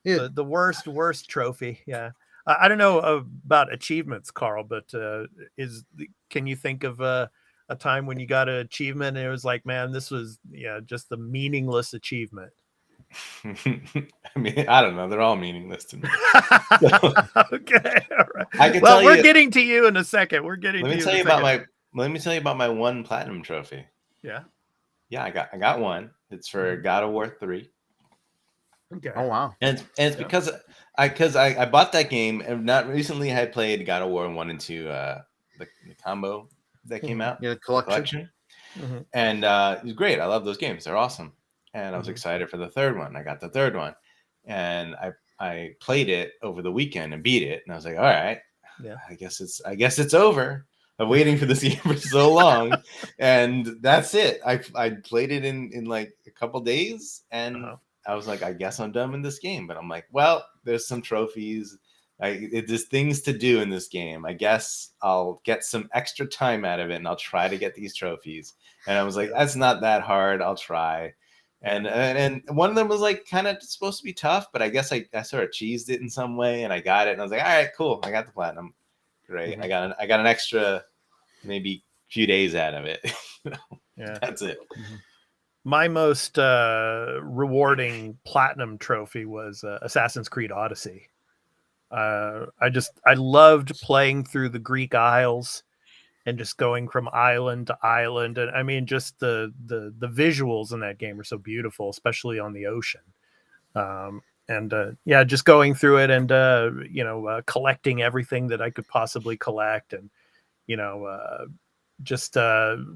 Yeah. The worst trophy. Yeah. I don't know about achievements, Carl, but can you think of a time when you got an achievement and it was like, man, this was just a meaningless achievement? I mean, I don't know. They're all meaningless to me. Okay, all right. We're getting to you in a second. Let me tell you about my one platinum trophy. Yeah. Yeah, I got one. It's for God of War 3. Okay. Oh wow. And it's because I bought that game, and not recently I had played God of War 1 and 2, the combo that came out. Yeah, collection. Mm-hmm. And it was great. I love those games. They're awesome. And I was excited for the third one. I got the third one, and I played it over the weekend and beat it. And I was like, all right, I guess it's over. I'm waiting for this game for so long, and that's it. I played it in like a couple days, and I was like, I guess I'm done with this game. But I'm like, well, there's some trophies. There's things to do in this game. I guess I'll get some extra time out of it, and I'll try to get these trophies. And I was like, that's not that hard. I'll try. And one of them was like kind of supposed to be tough, but I guess I sort of cheesed it in some way, and I got it. And I was like, all right, cool. I got the platinum. Great. Mm-hmm. I got an extra maybe few days out of it. Yeah, that's it. Mm-hmm. My most rewarding platinum trophy was Assassin's Creed Odyssey. I loved playing through the Greek Isles and just going from island to island. And I mean, just the visuals in that game are so beautiful, especially on the ocean. Just going through it and, collecting everything that I could possibly collect, and, just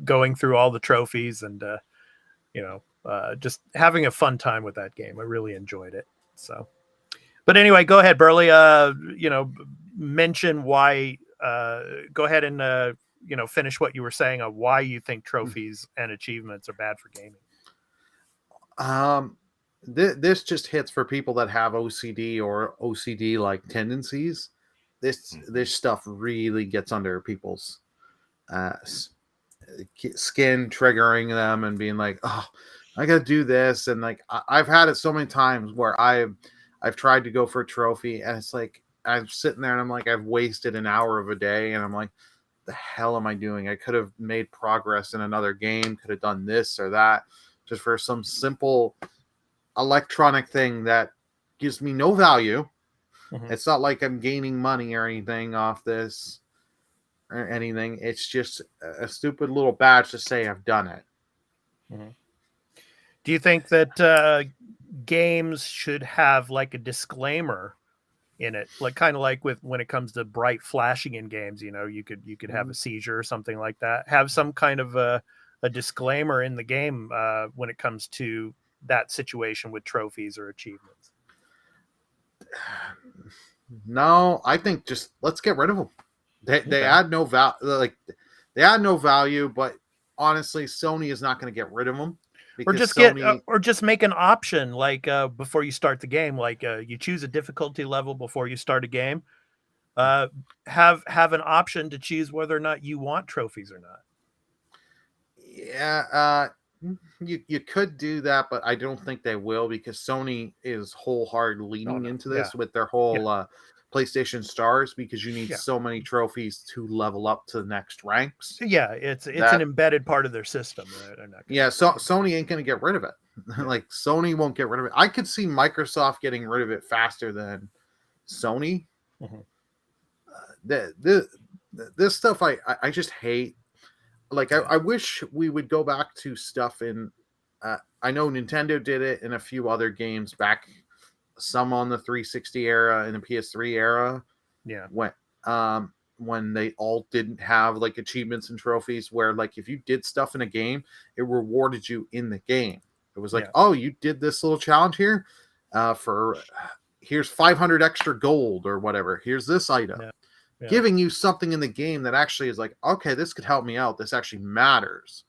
going through all the trophies and, just having a fun time with that game. I really enjoyed it. So, but anyway, go ahead, Burley. Mention why. Go ahead and finish what you were saying on why you think trophies and achievements are bad for gaming. This just hits for people that have OCD or OCD like tendencies. This stuff really gets under people's skin, triggering them and being like, oh, I gotta do this. And like I've had it so many times where I've tried to go for a trophy, and it's like I'm sitting there and I'm like, I've wasted an hour of a day, and I'm like, the hell am I doing? I could have made progress in another game, could have done this or that, just for some simple electronic thing that gives me no value. Mm-hmm. It's not like I'm gaining money or anything off this or anything. It's just a stupid little badge to say I've done it. Mm-hmm. Do you think that games should have like a disclaimer in it, like kind of like with when it comes to bright flashing in games? You could have a seizure or something like that. Have some kind of a disclaimer in the game when it comes to that situation with trophies or achievements. No, I think just let's get rid of them. They add no value. Like they add no value, but honestly, Sony is not going to get rid of them. Or just just make an option like before you start the game, like you choose a difficulty level before you start a game. Have an option to choose whether or not you want trophies or not. Yeah, you could do that, but I don't think they will, because Sony is wholeheartedly leaning into this with their whole PlayStation Stars, because you need so many trophies to level up to the next ranks. Yeah, it's an embedded part of their system. So Sony ain't gonna get rid of it. Like, Sony won't get rid of it. I could see Microsoft getting rid of it faster than Sony. This stuff I just hate. Like, I wish we would go back to stuff in. I know Nintendo did it in a few other games back, some on the 360 era and the PS3 era. Yeah. When they all didn't have like achievements and trophies, where like if you did stuff in a game, it rewarded you in the game. It was like, oh, you did this little challenge here, for here's 500 extra gold or whatever. Here's this item. Giving you something in the game that actually is like, okay, this could help me out. This actually matters.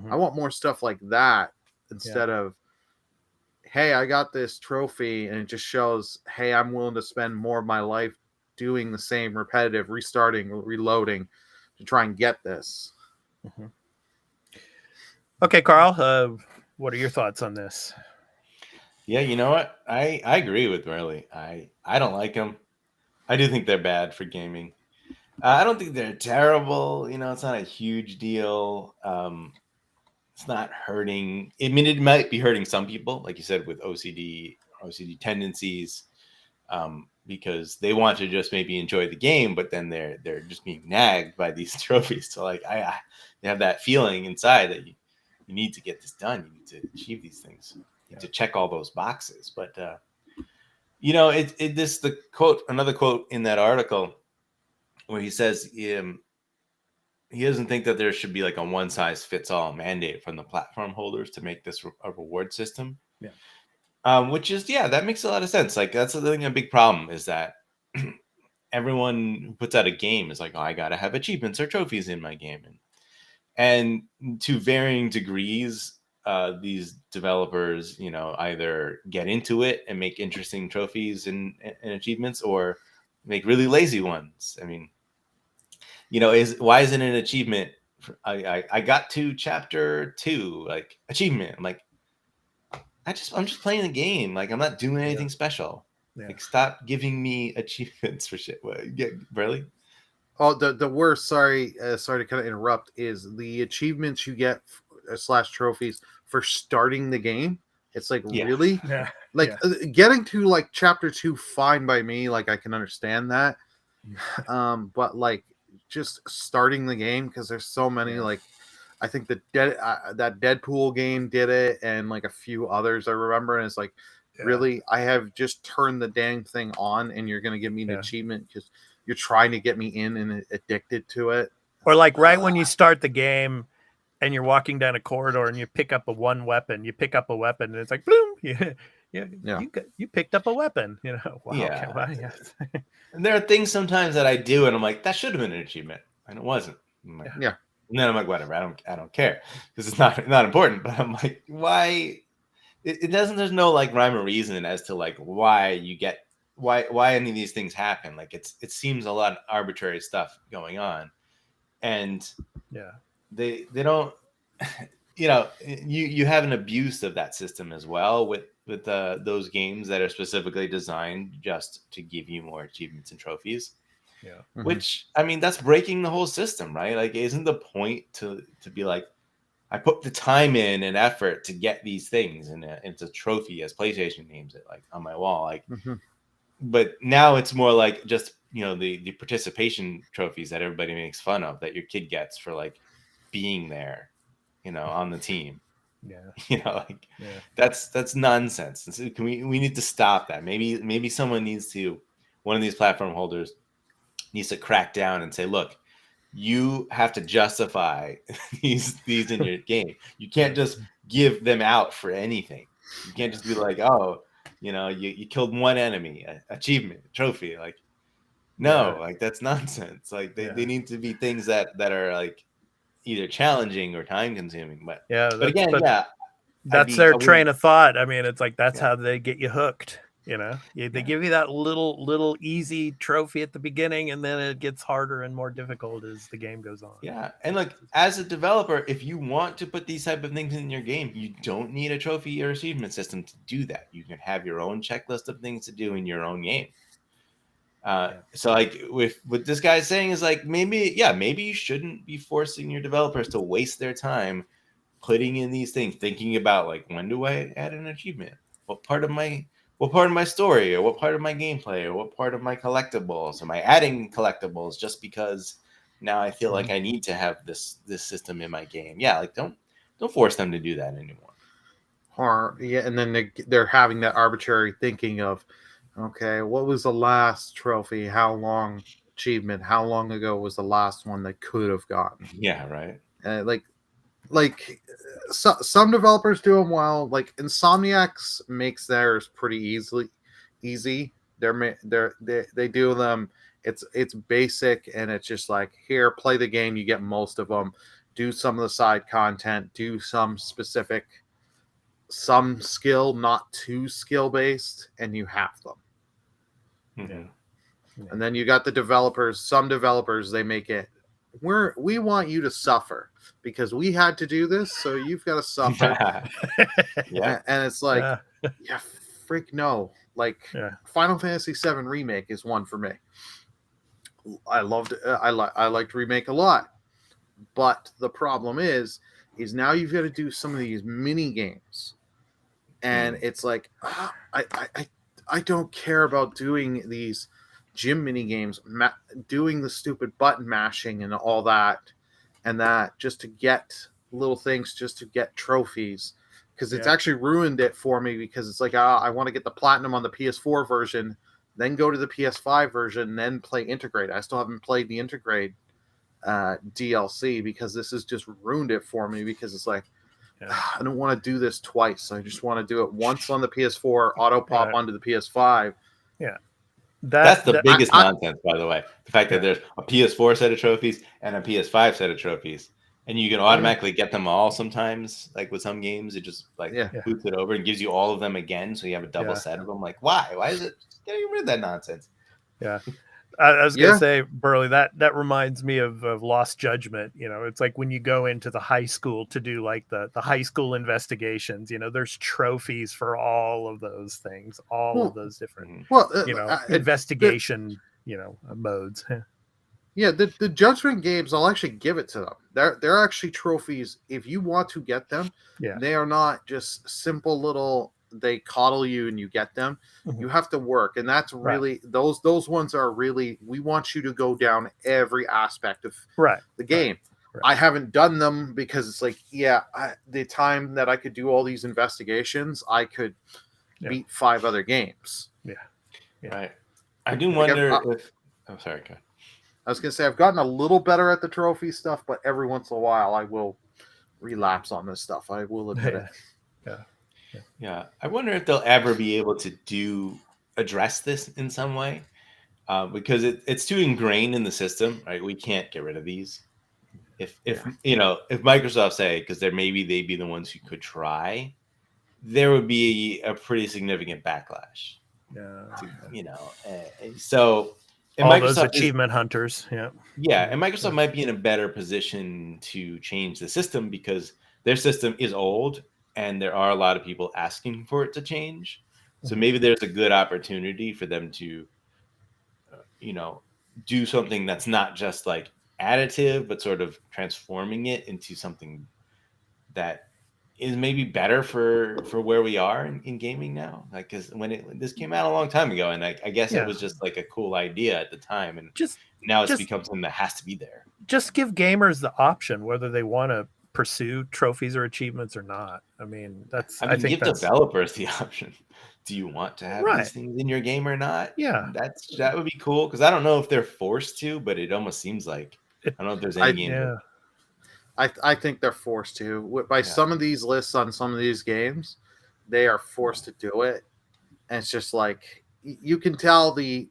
I want more stuff like that instead of, hey, I got this trophy, and it just shows, hey, I'm willing to spend more of my life doing the same repetitive, restarting, reloading to try and get this. Okay, Carl, what are your thoughts on this? Yeah, you know what? I agree with Riley. I don't like them. I do think they're bad for gaming. I don't think they're terrible. You know, it's not a huge deal. It's not hurting. I mean, it might be hurting some people, like you said, with OCD tendencies, because they want to just maybe enjoy the game, but then they're just being nagged by these trophies. So like, they have that feeling inside that you need to get this done. You need to achieve these things. You need to check all those boxes. But you know, the quote, another quote in that article, where he says he doesn't think that there should be like a one-size-fits-all mandate from the platform holders to make this a reward system. Which is, that makes a lot of sense. Like, that's a big problem is that everyone who puts out a game is like, oh, I gotta have achievements or trophies in my game, and to varying degrees, these developers, you know, either get into it and make interesting trophies and achievements, or make really lazy ones. I mean, you know, why isn't an achievement? I got to chapter 2, like, achievement. I'm like, I'm just playing the game. Like, I'm not doing anything special. Like, stop giving me achievements for shit. What, really? Oh, the worst. Sorry to kind of interrupt. Is the achievements you get / trophies for starting the game? It's like, really? Getting to like chapter 2, fine by me. Like, I can understand that. But like, just starting the game, because there's so many. Like, I think that Deadpool game did it, and like a few others I remember. And it's like, really, I have just turned the dang thing on, and you're gonna give me an achievement because you're trying to get me in and addicted to it. Or like right when you start the game and you're walking down a corridor and you pick up a weapon, and it's like, boom, you picked up a weapon, you know. Wow, And there are things sometimes that I do, and I'm like, that should have been an achievement, and it wasn't. Like, and then I'm like, whatever, I don't care, because it's not important. But I'm like, why? It doesn't. There's no like rhyme or reason as to like why any of these things happen. Like, it seems a lot of arbitrary stuff going on, and they don't. You know, you have an abuse of that system as well with those games that are specifically designed just to give you more achievements and trophies. Which, I mean, that's breaking the whole system, right? Like, isn't the point to be like, I put the time in and effort to get these things, and it's a trophy, as PlayStation names it, like on my wall, like. But now it's more like just, you know, the participation trophies that everybody makes fun of, that your kid gets for like being there, you know, on the team. You know, like, that's nonsense. And so we need to stop that. Maybe someone needs to, one of these platform holders needs to crack down and say, look, you have to justify these in your game. You can't just give them out for anything. You can't just be like, oh, you know, you killed one enemy, achievement, trophy. Like, no, like, that's nonsense. Like, they need to be things that are like, either challenging or time consuming. But again, that's their train of thought. I mean, it's like that's how they get you hooked. They give you that little easy trophy at the beginning, and then it gets harder and more difficult as the game goes on. Yeah, and look, as a developer, if you want to put these type of things in your game, you don't need a trophy or achievement system to do that. You can have your own checklist of things to do in your own game. So like with what this guy's saying is like maybe you shouldn't be forcing your developers to waste their time putting in these things, thinking about like, when do I add an achievement? What part of my story, or what part of my gameplay, or what part of my collectibles? Am I adding collectibles just because now I feel like I need to have this system in my game? Yeah, like don't force them to do that anymore. And then they're having that arbitrary thinking of, okay, what was the last trophy? How long achievement? How long ago was the last one that could have gotten? Yeah, right. Some developers do them well. Like Insomniacs makes theirs pretty easy. They do them. It's basic, and it's just like, here, play the game. You get most of them. Do some of the side content. Do some specific, some skill, not too skill based, and you have them. Mm-hmm. And then you got the developers. Some developers, they make it, we want you to suffer because we had to do this, so you've got to suffer. Yeah. And it's like, freak no. Like Final Fantasy VII Remake is one for me. I loved it. I liked Remake a lot. But the problem is now you've got to do some of these mini games. And it's like, I don't care about doing these gym mini games, doing the stupid button mashing and all that, and that just to get little things, just to get trophies, because it's actually ruined it for me. Because it's like, I want to get the platinum on the PS4 version, then go to the PS5 version, and then play Integrate. I still haven't played the Integrate DLC because this has just ruined it for me. Because it's like, I don't want to do this twice. I just want to do it once on the PS4, auto pop onto the PS5. Yeah. That's the biggest nonsense, by the way. The fact that there's a PS4 set of trophies and a PS5 set of trophies, and you can automatically get them all sometimes. Like with some games, it just boots it over and gives you all of them again, so you have a double set of them. Like, why? Why is it getting rid of that nonsense? Yeah. I was gonna say, Burley, that reminds me of Lost Judgment. It's like when you go into the high school to do like the high school investigations. There's trophies for all of those things, all of those different investigation modes. Yeah, the Judgment games, I'll actually give it to them. They're actually trophies. If you want to get them, they are not just simple little. They coddle you and you get them. You have to work, and that's really those ones are really, we want you to go down every aspect of the game. I haven't done them because it's like, the time that I could do all these investigations, I could beat 5 other games. Right. I do wonder if sorry, go ahead. I was gonna say, I've gotten a little better at the trophy stuff, but every once in a while I will relapse on this stuff. I will admit it. Yeah, I wonder if they'll ever be able to address this in some way, because it's too ingrained in the system, right? We can't get rid of these. If Microsoft say, because they'd be the ones who could try, there would be a pretty significant backlash. So and all Microsoft those achievement hunters, and Microsoft might be in a better position to change the system because their system is old. And there are a lot of people asking for it to change. So maybe there's a good opportunity for them to, do something that's not just like additive, but sort of transforming it into something that is maybe better for where we are in gaming now. Like, because when this came out a long time ago, and I guess it was just like a cool idea at the time, and now it's become something that has to be there. Just give gamers the option whether they want to pursue trophies or achievements or not. I think give developers the option. Do you want to have these things in your game or not? Yeah, that would be cool, because I don't know if they're forced to, but it almost seems like I don't know if there's any game. I think they're forced to. By some of these lists on some of these games, they are forced to do it, and it's just like you can tell the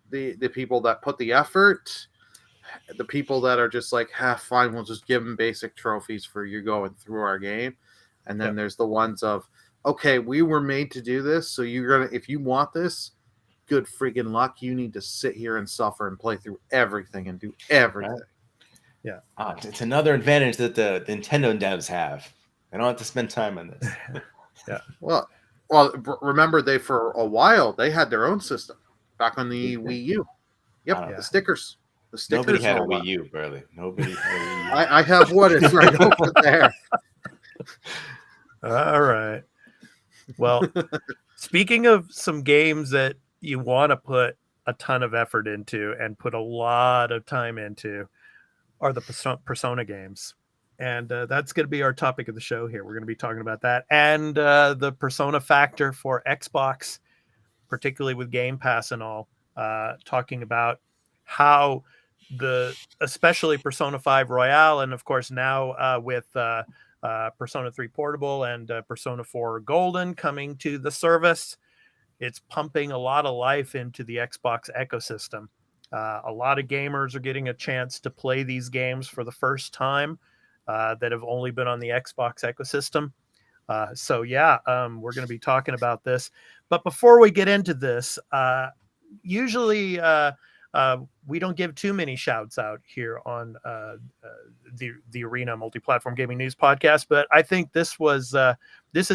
people that put the effort the people that are just like, fine, we'll just give them basic trophies for you going through our game. And then there's the ones of, okay, we were made to do this, so if you want this, good freaking luck. You need to sit here and suffer and play through everything and do everything. Yeah. It's another advantage that the Nintendo devs have. They don't have to spend time on this. Yeah. Well, remember for a while they had their own system back on the Wii U. Yep, the stickers. The stickers. Nobody had a Wii U, Burley. Nobody had a Wii U. I have one. It's right over there. All right. Well, speaking of some games that you want to put a ton of effort into and put a lot of time into are the Persona games. And that's going to be our topic of the show here. We're going to be talking about that and the Persona factor for Xbox, particularly with Game Pass and all, talking about how especially Persona 5 Royale, and of course now with Persona 3 Portable and Persona 4 Golden coming to the service, it's pumping a lot of life into the Xbox ecosystem. A lot of gamers are getting a chance to play these games for the first time that have only been on the Xbox ecosystem. We're going to be talking about this. But before we get into this, usually we don't give too many shouts out here on the Arena Multiplatform Gaming News Podcast, but I think this is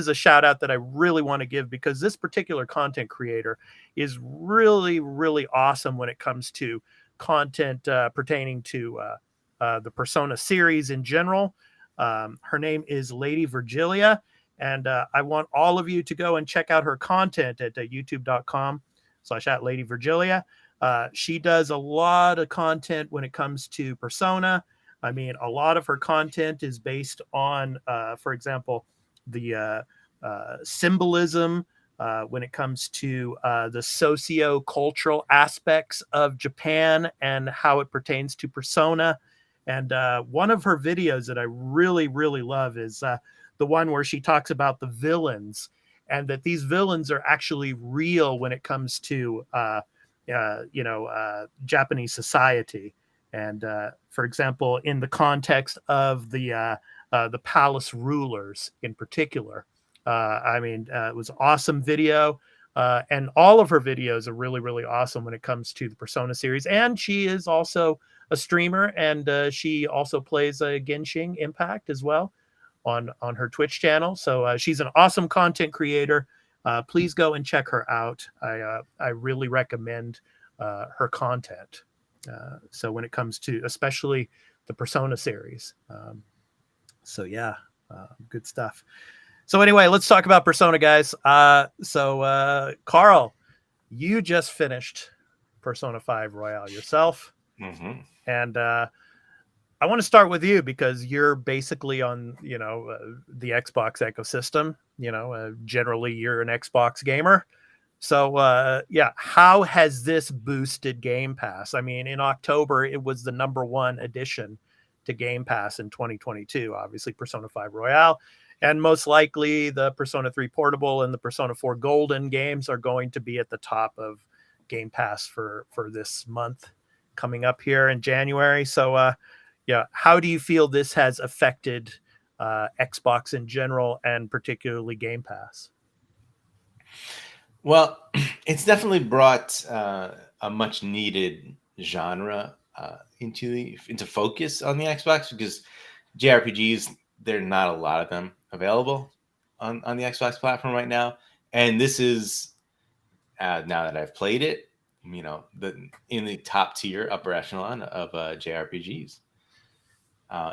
a shout out that I really want to give because this particular content creator is really, really awesome when it comes to content pertaining to the Persona series in general. Her name is Lady Virgilia, and I want all of you to go and check out her content at youtube.com/@LadyVirgilia. She does a lot of content when it comes to Persona. I mean, a lot of her content is based on, for example, the symbolism when it comes to the socio-cultural aspects of Japan and how it pertains to Persona. And one of her videos that I really, really love is the one where she talks about the villains and that these villains are actually real when it comes to Japanese society. And for example, in the context of the palace rulers in particular, it was an awesome video. And all of her videos are really, really awesome when it comes to the Persona series. And she is also a streamer, and she also plays a Genshin Impact as well on her Twitch channel. So she's an awesome content creator. Please go and check her out. I really recommend her content. So when it comes to especially the Persona series. Good stuff. So anyway, let's talk about Persona, guys. Carl, you just finished Persona 5 Royale yourself. Mm-hmm. And I want to start with you because you're basically on, the Xbox ecosystem. Generally you're an Xbox gamer. So, how has this boosted Game Pass? I mean, in October, it was the #1 addition to Game Pass in 2022, obviously Persona 5 Royale. And most likely the Persona 3 Portable and the Persona 4 Golden games are going to be at the top of Game Pass for this month coming up here in January. So, how do you feel this has affected Xbox in general and particularly Game Pass? Well, it's definitely brought a much needed genre into focus on the Xbox because JRPGs, there are not a lot of them available on the Xbox platform right now. And this is, now that I've played it, in the top tier, upper echelon of JRPGs.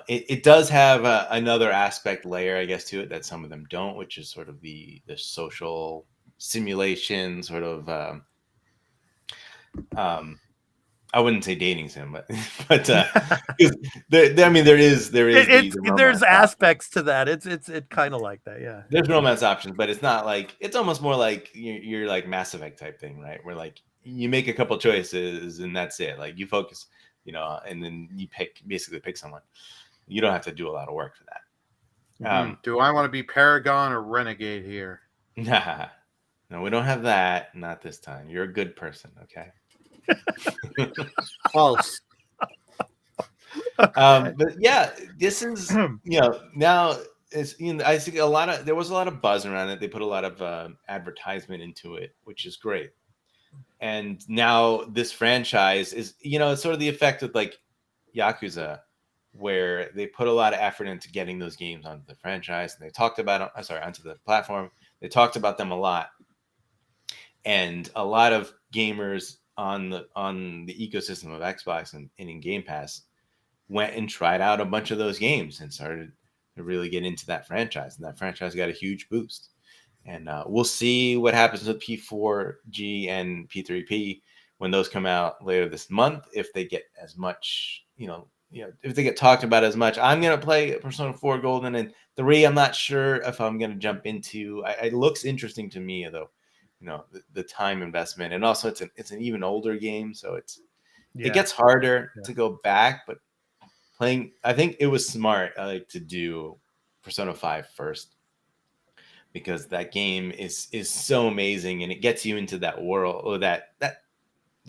It does have another aspect layer, I guess, to it that some of them don't, which is sort of the social simulation sort of I wouldn't say dating sim, but there's aspects to that. It's kind of like that, yeah. There's romance options, but it's not like, it's almost more like you're like Mass Effect type thing, right? Where like you make a couple choices and that's it. Like you focus, and then you basically pick someone. You don't have to do a lot of work for that. Do I want to be Paragon or Renegade here? Nah. No, we don't have that. Not this time. You're a good person, okay? False. But yeah, this is now it's I think there was a lot of buzz around it. They put a lot of advertisement into it, which is great. And now this franchise is it's sort of the effect of like Yakuza, where they put a lot of effort into getting those games onto the franchise, and they talked about onto the platform. They talked about them a lot, and a lot of gamers on the ecosystem of Xbox and in Game Pass went and tried out a bunch of those games and started to really get into that franchise, and that franchise got a huge boost. And we'll see what happens with P4G and P3P when those come out later this month. If they get as much, if they get talked about as much. I'm gonna play Persona 4 Golden, and 3. I'm not sure if I'm gonna jump into. It looks interesting to me, though. The time investment, and also it's an even older game, so it gets harder to go back. But playing, I think it was smart to do Persona 5 first, because that game is so amazing, and it gets you into that world, or that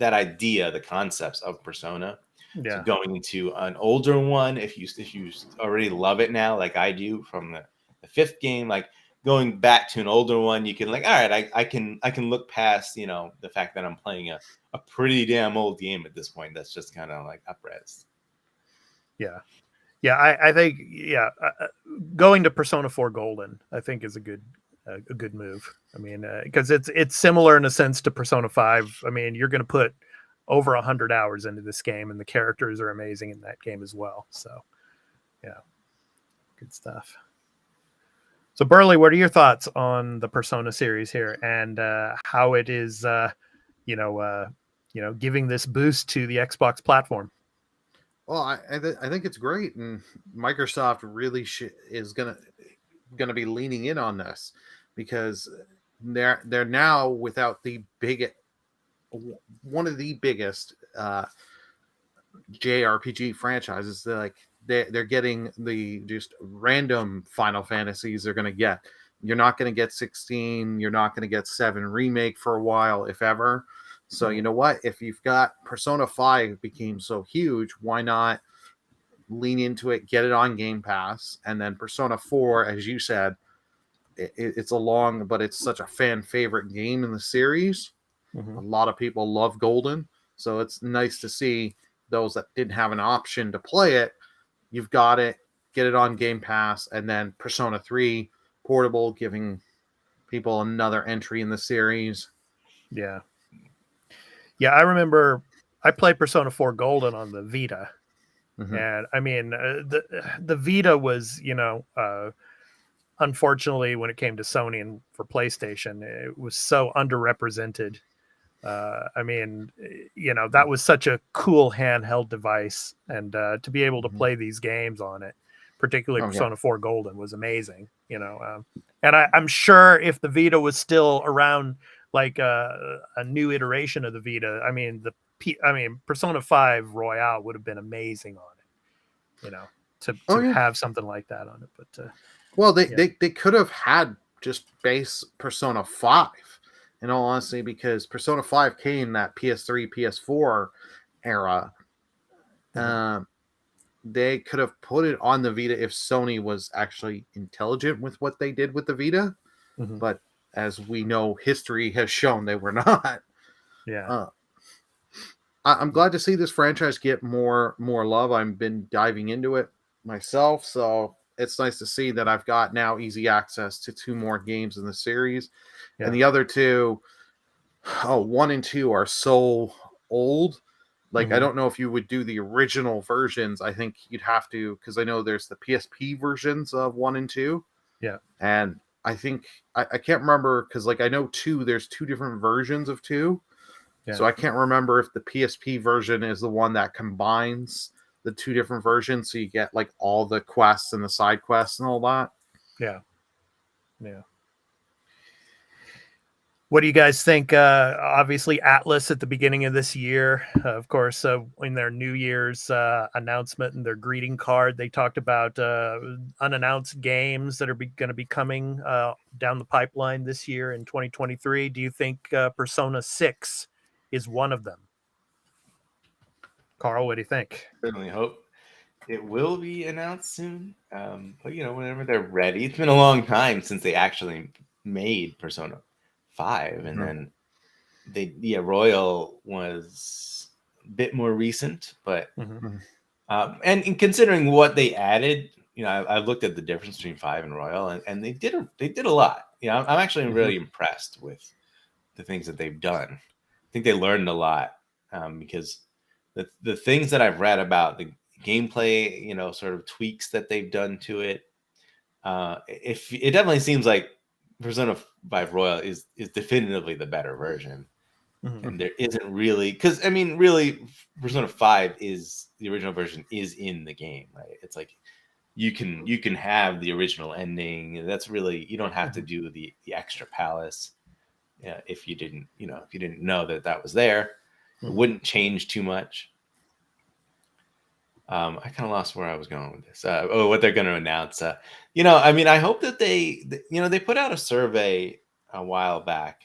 idea, the concepts of Persona. So going into an older one, if you already love it now, like I do from the 5th game, like going back to an older one, you can all right, I can look past the fact that I'm playing a pretty damn old game at this point. That's just kind of like up-res. I think going to Persona 4 Golden, I think, is a good move. I mean, because it's similar in a sense to Persona 5. I mean, you're going to put over 100 hours into this game, and the characters are amazing in that game as well. So, good stuff. So, Burley, what are your thoughts on the Persona series here, and how it is, giving this boost to the Xbox platform? Well, I think it's great, and Microsoft really is gonna be leaning in on this, because they're now without one of the biggest JRPG franchises. They're getting the just random Final Fantasies they're gonna get. You're not gonna get 16. You're not gonna get 7 remake for a while, if ever. So you know what? If you've got Persona 5 became so huge, why not lean into it, get it on Game Pass, and then Persona 4, as you said, it's but it's such a fan favorite game in the series. A lot of people love Golden, so it's nice to see those that didn't have an option to play it. You've got it, get it on Game Pass, and then Persona 3 portable, giving people another entry in the series. Yeah, I remember I played Persona 4 Golden on the Vita, and I mean the Vita was unfortunately, when it came to Sony and for PlayStation, it was so underrepresented. I mean, that was such a cool handheld device, and to be able to play these games on it, particularly Persona 4 Golden, was amazing. And I'm sure if the Vita was still around, like a new iteration of the Vita, I mean, Persona 5 Royale would have been amazing on it. To have something like that on it, but well, they could have had just base Persona 5, in all honesty, because Persona 5 came that PS3, PS4 era. They could have put it on the Vita if Sony was actually intelligent with what they did with the Vita. But as we know, history has shown they were not. I'm glad to see this franchise get more love. I've been diving into it myself, so it's nice to see that I've got now easy access to 2 more games in the series. And the other 2, 1 and 2 are so old. Like, I don't know if you would do the original versions. I think you'd have to, because I know there's the PSP versions of 1 and 2. And I think I can't remember, because like I know 2, there's 2 different versions of 2. So I can't remember if the PSP version is the one that combines the 2 different versions, so you get like all the quests and the side quests and all that. What do you guys think? Obviously, Atlas at the beginning of this year, of course, in their New Year's announcement and their greeting card, they talked about unannounced games that are going to be coming down the pipeline this year in 2023. Do you think Persona 6 is one of them? Carl, what do you think? Certainly hope. it will be announced soon. But whenever they're ready. It's been a long time since they actually made Persona 5, and then Royal was a bit more recent, but and considering what they added, I've looked at the difference between 5 and Royal, and they did a lot. I'm actually really impressed with the things that they've done. I think they learned a lot because the things that I've read about the gameplay, sort of tweaks that they've done to it, if it definitely seems like Persona 5 Royal is definitively the better version. And there isn't really, because really Persona 5 is the original version is in the game, right? It's like you can have the original ending. That's really, you don't have to do the extra palace. If you didn't know that was there, it wouldn't change too much. I kind of lost where I was going with this. What they're going to announce. I hope that they put out a survey a while back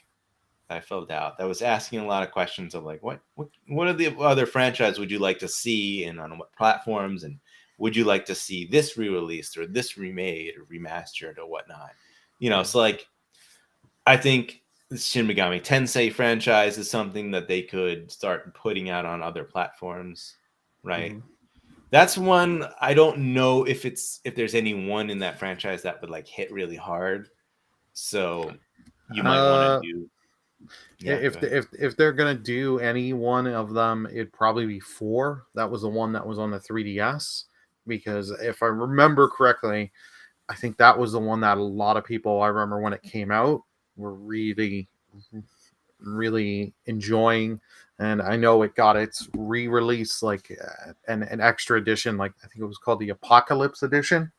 I filled out that was asking a lot of questions of like, what are the other franchise would you like to see and on what platforms, and would you like to see this re-released or this remade or remastered or whatnot? So like, I think the Shin Megami Tensei franchise is something that they could start putting out on other platforms, right? That's one. I don't know if there's any one in that franchise that would like hit really hard. So you might want to do. Yeah, if they're gonna do any one of them, it'd probably be 4. That was the one that was on the 3DS, because if I remember correctly, I think that was the one that a lot of people, I remember when it came out, were really, really enjoying. And I know it got its re-release, like an extra edition, like I think it was called the Apocalypse Edition,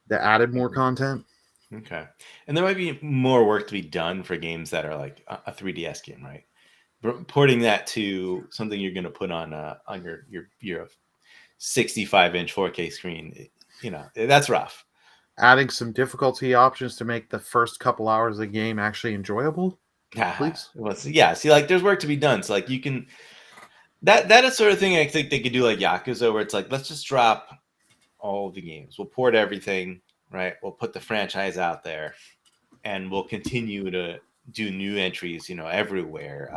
that added more content. Okay. And there might be more work to be done for games that are like a 3DS game, right? Porting that to something you're going to put on your 65-inch 4K screen, that's rough. Adding some difficulty options to make the first couple hours of the game actually enjoyable, please. Well, see, like there's work to be done. So like you can that is sort of thing I think they could do like Yakuza, where it's like, let's just drop all of the games. We'll port everything. Right, we'll put the franchise out there, and we'll continue to do new entries, everywhere.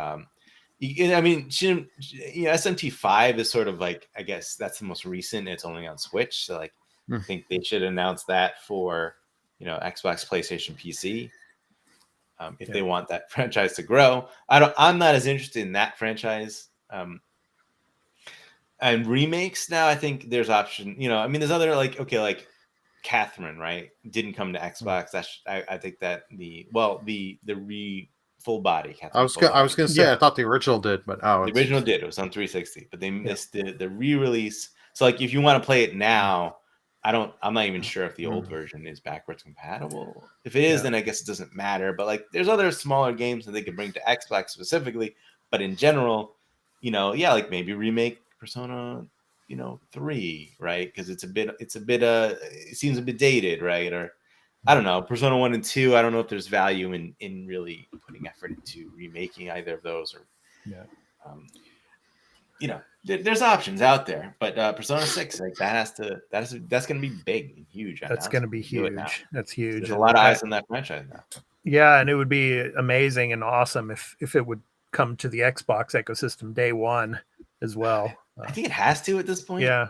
SMT5 is sort of like, I guess that's the most recent. It's only on Switch, so like I think they should announce that for Xbox, PlayStation, PC. If they want that franchise to grow, I'm not as interested in that franchise. And remakes now, I think there's option. There's other like Catherine, right? Didn't come to Xbox. I think that the full body. Catherine I was gonna say I thought the original did, but the original did. It was on 360, but they missed the re-release. So like, if you want to play it now, I'm not even sure if the old version is backwards compatible. If it is, then I guess it doesn't matter. But like, there's other smaller games that they could bring to Xbox specifically. But in general, like maybe remake Persona 3, right? Because it seems a bit dated, right? Or I don't know, Persona 1 and 2, I don't know if there's value in really putting effort into remaking either of those, or there's options out there, but Persona 6, like that's going to be big and huge. That's going to be huge. That's huge. There's a lot of eyes on that franchise now. Yeah, and it would be amazing and awesome if it would come to the Xbox ecosystem day one as well. I think it has to at this point. Yeah.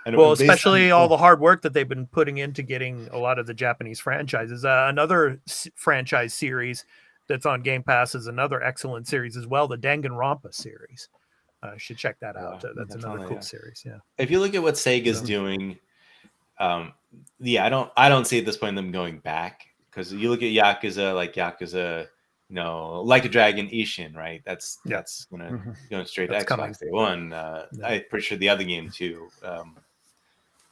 Well, especially all the hard work that they've been putting into getting a lot of the Japanese franchises. Another franchise series that's on Game Pass is another excellent series as well, the Danganronpa series. Should check that out. That's another cool series. Yeah. If you look at what Sega's doing, I don't see at this point them going back, because you look at Yakuza, Like a Dragon Ishin, right? That's going straight to Xbox Day One. I'm pretty sure the other game too.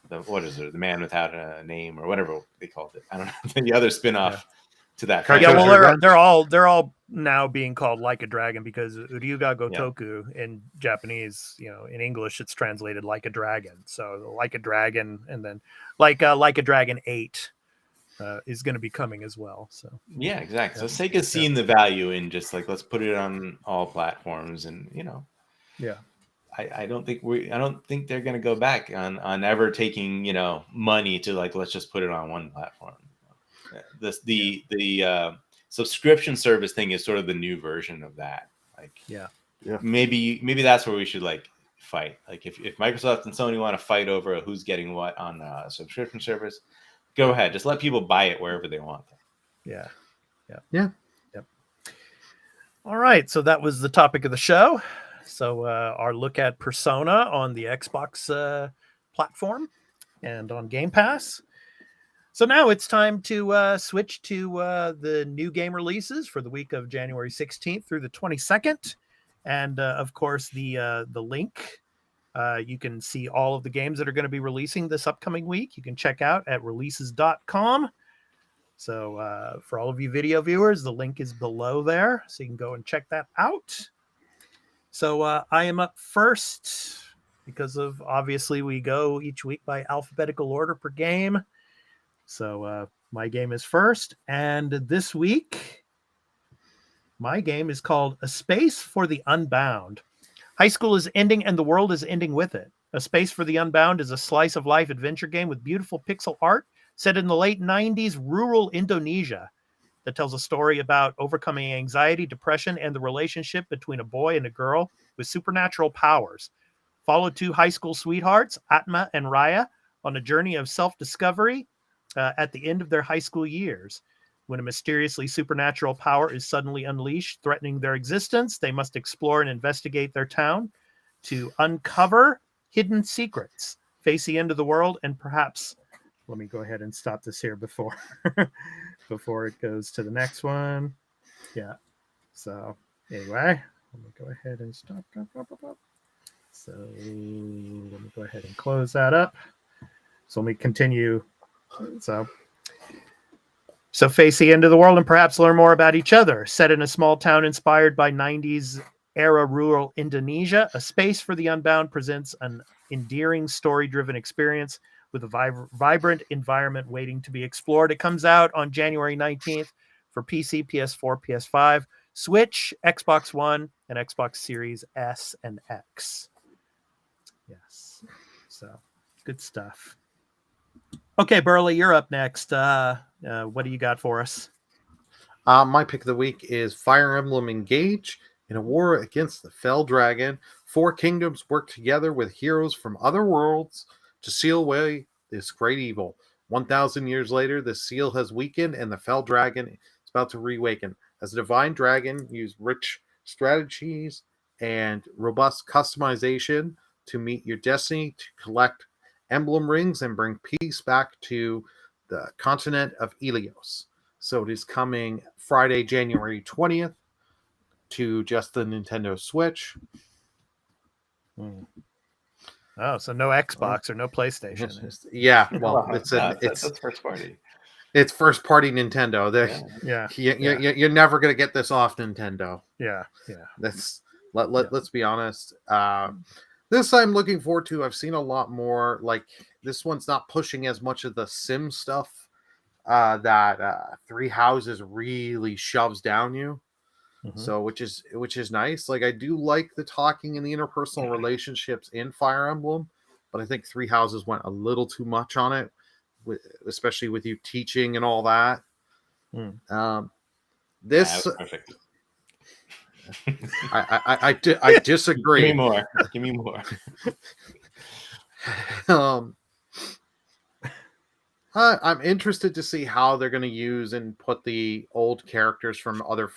The Man Without a Name, or whatever they called it. I don't know. The other spin-off to that. Yeah, well, they're all now being called Like a Dragon, because Ryuga Gotoku in Japanese, in English it's translated Like a Dragon. So Like a Dragon, and then Like a Dragon 8. Is going to be coming as well. So yeah, exactly. So Sega's seen the value in just like, let's put it on all platforms, and I don't think they're going to go back on ever taking, money to like, let's just put it on one platform. The subscription service thing is sort of the new version of that. Like, maybe that's where we should like fight. Like if Microsoft and Sony want to fight over who's getting what on a subscription service, go ahead. Just let people buy it wherever they want. Yeah. All right. So that was the topic of the show. So our look at Persona on the Xbox platform and on Game Pass. So now it's time to switch to the new game releases for the week of January 16th through the 22nd. And of course, the link, you can see all of the games that are going to be releasing this upcoming week. You can check out at releases.com. So for all of you video viewers, the link is below there. So you can go and check that out. So I am up first because of, obviously, we go each week by alphabetical order per game. So my game is first. And this week, my game is called A Space for the Unbound. High school is ending and the world is ending with it. A Space for the Unbound is a slice of life adventure game with beautiful pixel art set in the late 90s rural Indonesia that tells a story about overcoming anxiety, depression, and the relationship between a boy and a girl with supernatural powers. Follow two high school sweethearts, Atma and Raya, on a journey of self-discovery at the end of their high school years. When a mysteriously supernatural power is suddenly unleashed, threatening their existence, they must explore and investigate their town to uncover hidden secrets, face the end of the world, and perhaps... Let me go ahead and stop this here before it goes to the next one. Yeah. So anyway, let me go ahead and stop. So let me go ahead and close that up. So let me continue. So face the end of the world and perhaps learn more about each other. Set in a small town inspired by 90s era rural Indonesia, A Space for the Unbound presents an endearing story-driven experience with a vibrant environment waiting to be explored. It comes out on January 19th for PC, PS4, PS5, Switch, Xbox One, and Xbox Series S and X. Yes. So, good stuff. Okay, Burley, you're up next. What do you got for us? My pick of the week is Fire Emblem Engage. In a war against the Fell Dragon, 4 kingdoms work together with heroes from other worlds to seal away this great evil. 1,000 years later, the seal has weakened and the Fell Dragon is about to reawaken. As a divine dragon, use rich strategies and robust customization to meet your destiny, to collect emblem rings and bring peace back to the continent of Ilios. So it is coming Friday, January 20th to just the Nintendo Switch. Oh, so no Xbox or no PlayStation. Yeah, well, it's first party. It's first party Nintendo. Yeah. You're never gonna get this off Nintendo. Yeah. Let's be honest. This I'm looking forward to. I've seen a lot more. Like this one's not pushing as much of the sim stuff that Three Houses really shoves down you. So which is nice. Like I do like the talking and the interpersonal relationships in Fire Emblem, but I think Three Houses went a little too much on it, especially with you teaching and all that. This perfect. I disagree. Give me more. I'm interested to see how they're going to use and put the old characters from other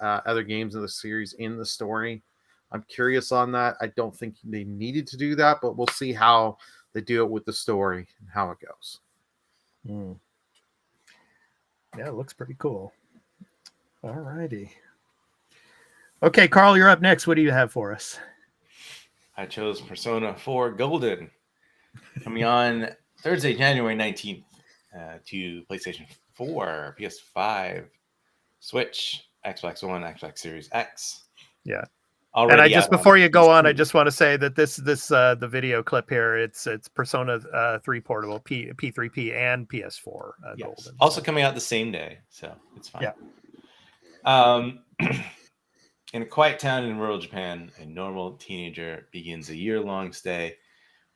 other games in the series in the story. I'm curious on that. I don't think they needed to do that, but we'll see how they do it with the story and how it goes. Yeah, it looks pretty cool. All righty. Okay, Carl, you're up next. What do you have for us? I chose Persona 4 Golden, coming on Thursday, January 19th to PlayStation 4, PS5, Switch, Xbox One, Xbox Series X. Yeah. Already and I just before you go on, I just want to say that this the video clip here, it's Persona 3 portable, P3P and PS4 Golden. Also coming out the same day, so it's fine. Yeah. In a quiet town in rural Japan, a normal teenager begins a year-long stay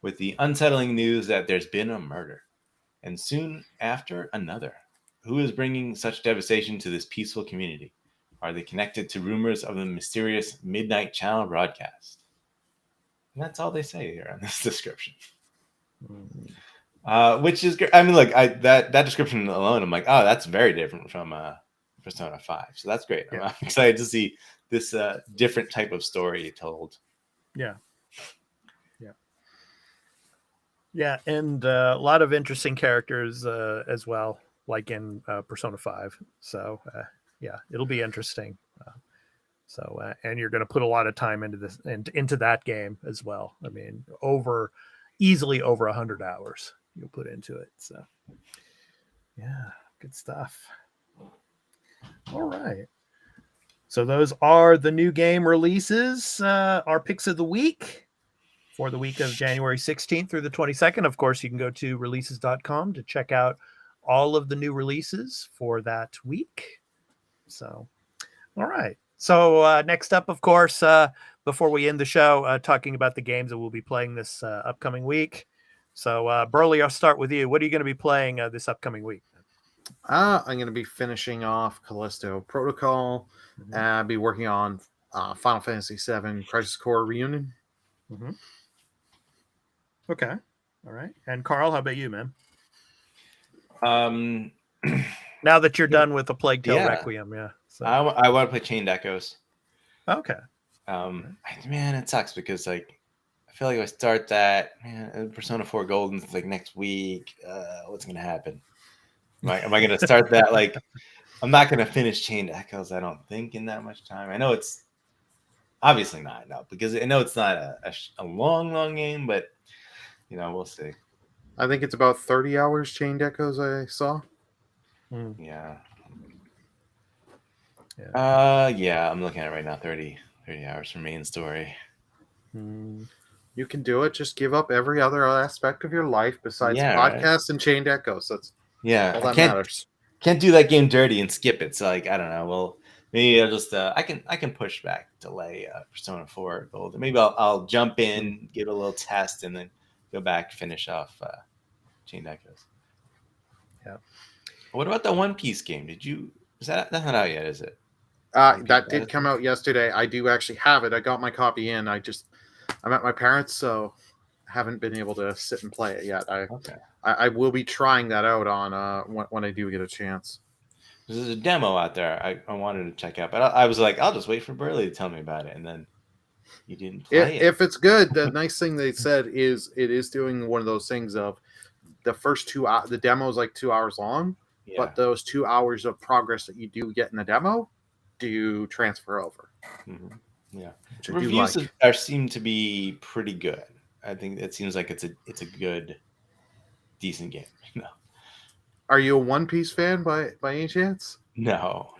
with the unsettling news that there's been a murder, and soon after, another. Who is bringing such devastation to this peaceful community? Are they connected to rumors of the mysterious Midnight Channel broadcast? And that's all they say here on this description. Which is great. I mean, look, that description alone, I'm like, oh, that's very different from Persona 5. So that's great. Yeah. I'm excited to see this different type of story told. Yeah. Yeah, and a lot of interesting characters as well, like in Persona 5. So, yeah, it'll be interesting. And you're going to put a lot of time into this and into that game as well. I mean, easily over 100 hours you'll put into it. So, yeah, good stuff. All right. So those are the new game releases, our picks of the week. For the week of January 16th through the 22nd. Of course, you can go to releases.com to check out all of the new releases for that week. So, all right. So next up, of course, before we end the show, talking about the games that we'll be playing this upcoming week. So, Burley, I'll start with you. What are you going to be playing this upcoming week? I'm going to be finishing off Callisto Protocol. I'll be working on Final Fantasy VII Crisis Core Reunion. Mm-hmm. Okay. All right. And Carl, how about you, man? Now that you're done with the Plague Tale Requiem, yeah. So. I want to play Chained Echoes. Okay. Man, it sucks because I feel like if I start that, Persona 4 Golden's like next week. What's gonna happen? Am I gonna start that? Like, I'm not gonna finish Chained Echoes. I don't think in that much time. I know it's obviously not, no, because I know it's not a long game, but we'll see. I think it's about 30 hours Chained Echoes I saw. Yeah. Yeah. I'm looking at it right now. 30 hours for main story. You can do it. Just give up every other aspect of your life besides podcasts and Chained Echoes. That's all that matters. Can't do that game dirty and skip it. So I don't know. Well, maybe I'll just I can push back, delay Persona 4 Gold. Maybe I'll jump in, give it a little test, and then go back, finish off Chained Echoes. Yeah. What about the One Piece game? That's not out yet, is it? That did come out yesterday. I do actually have it. I got my copy in. I'm at my parents', so haven't been able to sit and play it yet. I will be trying that out on when I do get a chance. There's a demo out there I wanted to check out, but I was like, I'll just wait for Burley to tell me about it, and then you didn't play it. If it's good, the nice thing they said is it is doing one of those things of the first 2 hours. The demo is like 2 hours long, but those 2 hours of progress that you do get in the demo do transfer over. Mm-hmm. Yeah, reviews seem to be pretty good. I think it seems like it's a good, decent game. No. Are you a One Piece fan by any chance? No.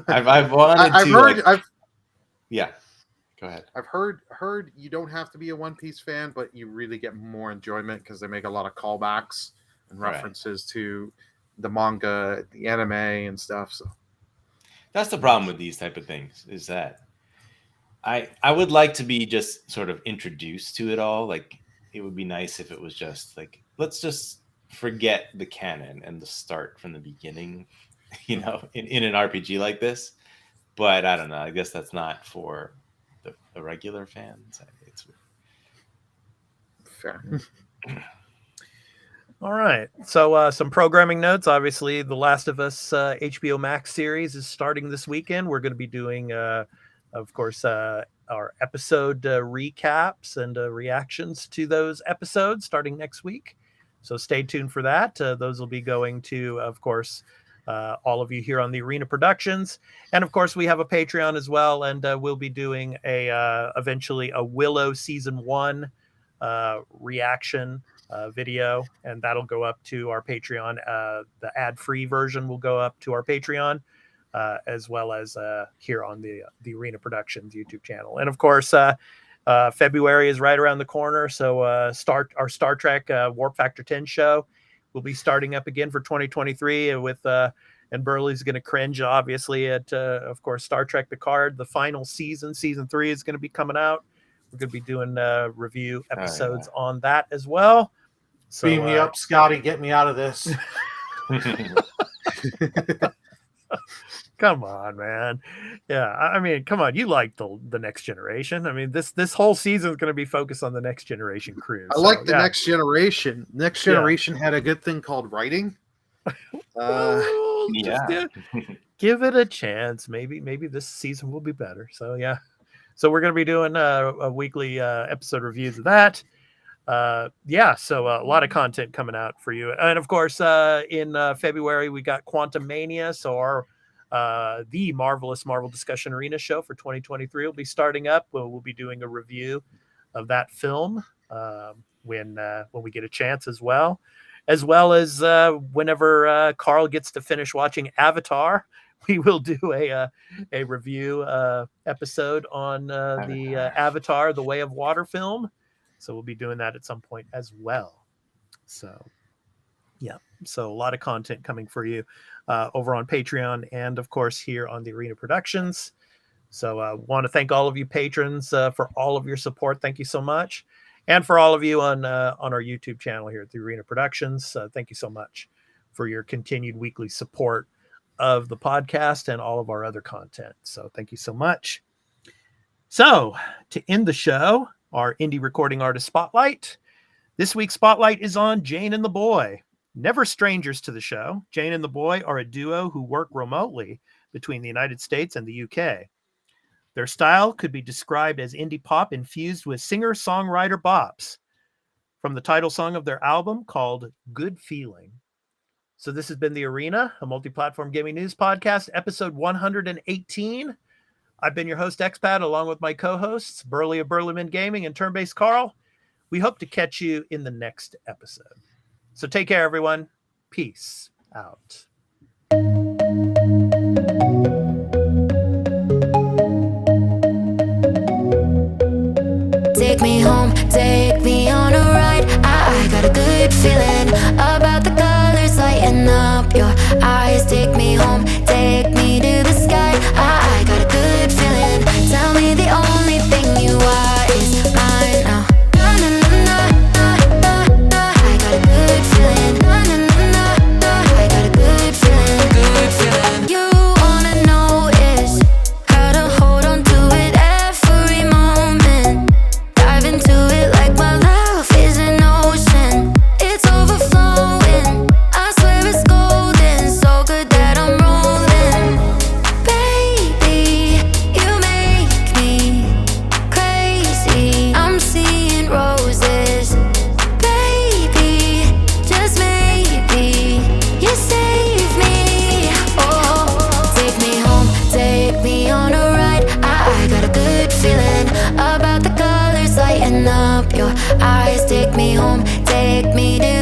I've wanted yeah. Go ahead. I've heard you don't have to be a One Piece fan, but you really get more enjoyment because they make a lot of callbacks and references to the manga, the anime, and stuff. So that's the problem with these type of things, is that I would like to be just sort of introduced to it all. Like, it would be nice if it was just like, let's just forget the canon and the start from the beginning, in an RPG like this. But I don't know. I guess that's not for the regular fans. It's fair. All right. So some programming notes. Obviously, The Last of Us HBO Max series is starting this weekend. We're going to be doing, of course, our episode recaps and reactions to those episodes starting next week. So stay tuned for that. Those will be going to, of course, all of you here on the Arena Productions. And of course, we have a Patreon as well. And we'll be doing eventually a Willow Season 1 reaction video. And that'll go up to our Patreon. The ad-free version will go up to our Patreon, as well as here on the Arena Productions YouTube channel. And of course, February is right around the corner. So our Star Trek Warp Factor 10 show will be starting up again for 2023 with and Burley's going to cringe, obviously, at, of course, Star Trek Picard. The final season 3, is going to be coming out. We're going to be doing review episodes on that as well. So, beam me up, Scotty. Get me out of this. Come on, man. Yeah, I mean, come on. You like the Next Generation. I mean, this whole season is going to be focused on the Next Generation crew. I like the Next Generation. Next Generation had a good thing called writing. Give it a chance. Maybe this season will be better. So yeah. So we're going to be doing a weekly episode reviews of that. So a lot of content coming out for you. And of course, in February, we got Quantum Mania. So our the Marvelous Marvel Discussion Arena show for 2023 will be starting up. We'll be doing a review of that film when we get a chance as well as whenever Carl gets to finish watching Avatar. We will do a review episode on the Avatar: The Way of Water film. So we'll be doing that at some point as well. So, yeah. So a lot of content coming for you over on Patreon and, of course, here on the Arena Productions. So I want to thank all of you patrons for all of your support. Thank you so much. And for all of you on our YouTube channel here at the Arena Productions, thank you so much for your continued weekly support of the podcast and all of our other content. So thank you so much. So to end the show, our indie recording artist spotlight. This week's spotlight is on Jane and the Boy. Never strangers to the show, Jane and the Boy are a duo who work remotely between the United States and the UK. Their style could be described as indie pop infused with singer-songwriter bops from the title song of their album called Good Feeling. So this has been The Arena, a Multiplatform Gaming News Podcast, episode 118. I've been your host, Expat, along with my co-hosts, Burley of Burleyman Gaming and Turn-Based Carl. We hope to catch you in the next episode. So take care, everyone. Peace out. Take me home, take me on a ride. I got a good feeling about the colors lighting up your eyes. Take me home, take me to the sky. I got a good feeling. Tell me the only thing you are is mine now. Na, na, na, na, na, na. I got a good feeling. Na, na, na, na, na. I got a good feeling. Good feeling. You wanna know is how to hold on to it every moment. Dive into it like my love is an ocean. It's overflowing. I swear it's golden. So good that I'm rolling. Baby, you make me crazy. I'm seeing roses. Baby, just maybe you save me. Oh, take me home, take me on a ride. I got a good feeling about the colors lighting up your eyes. Take me home, take me to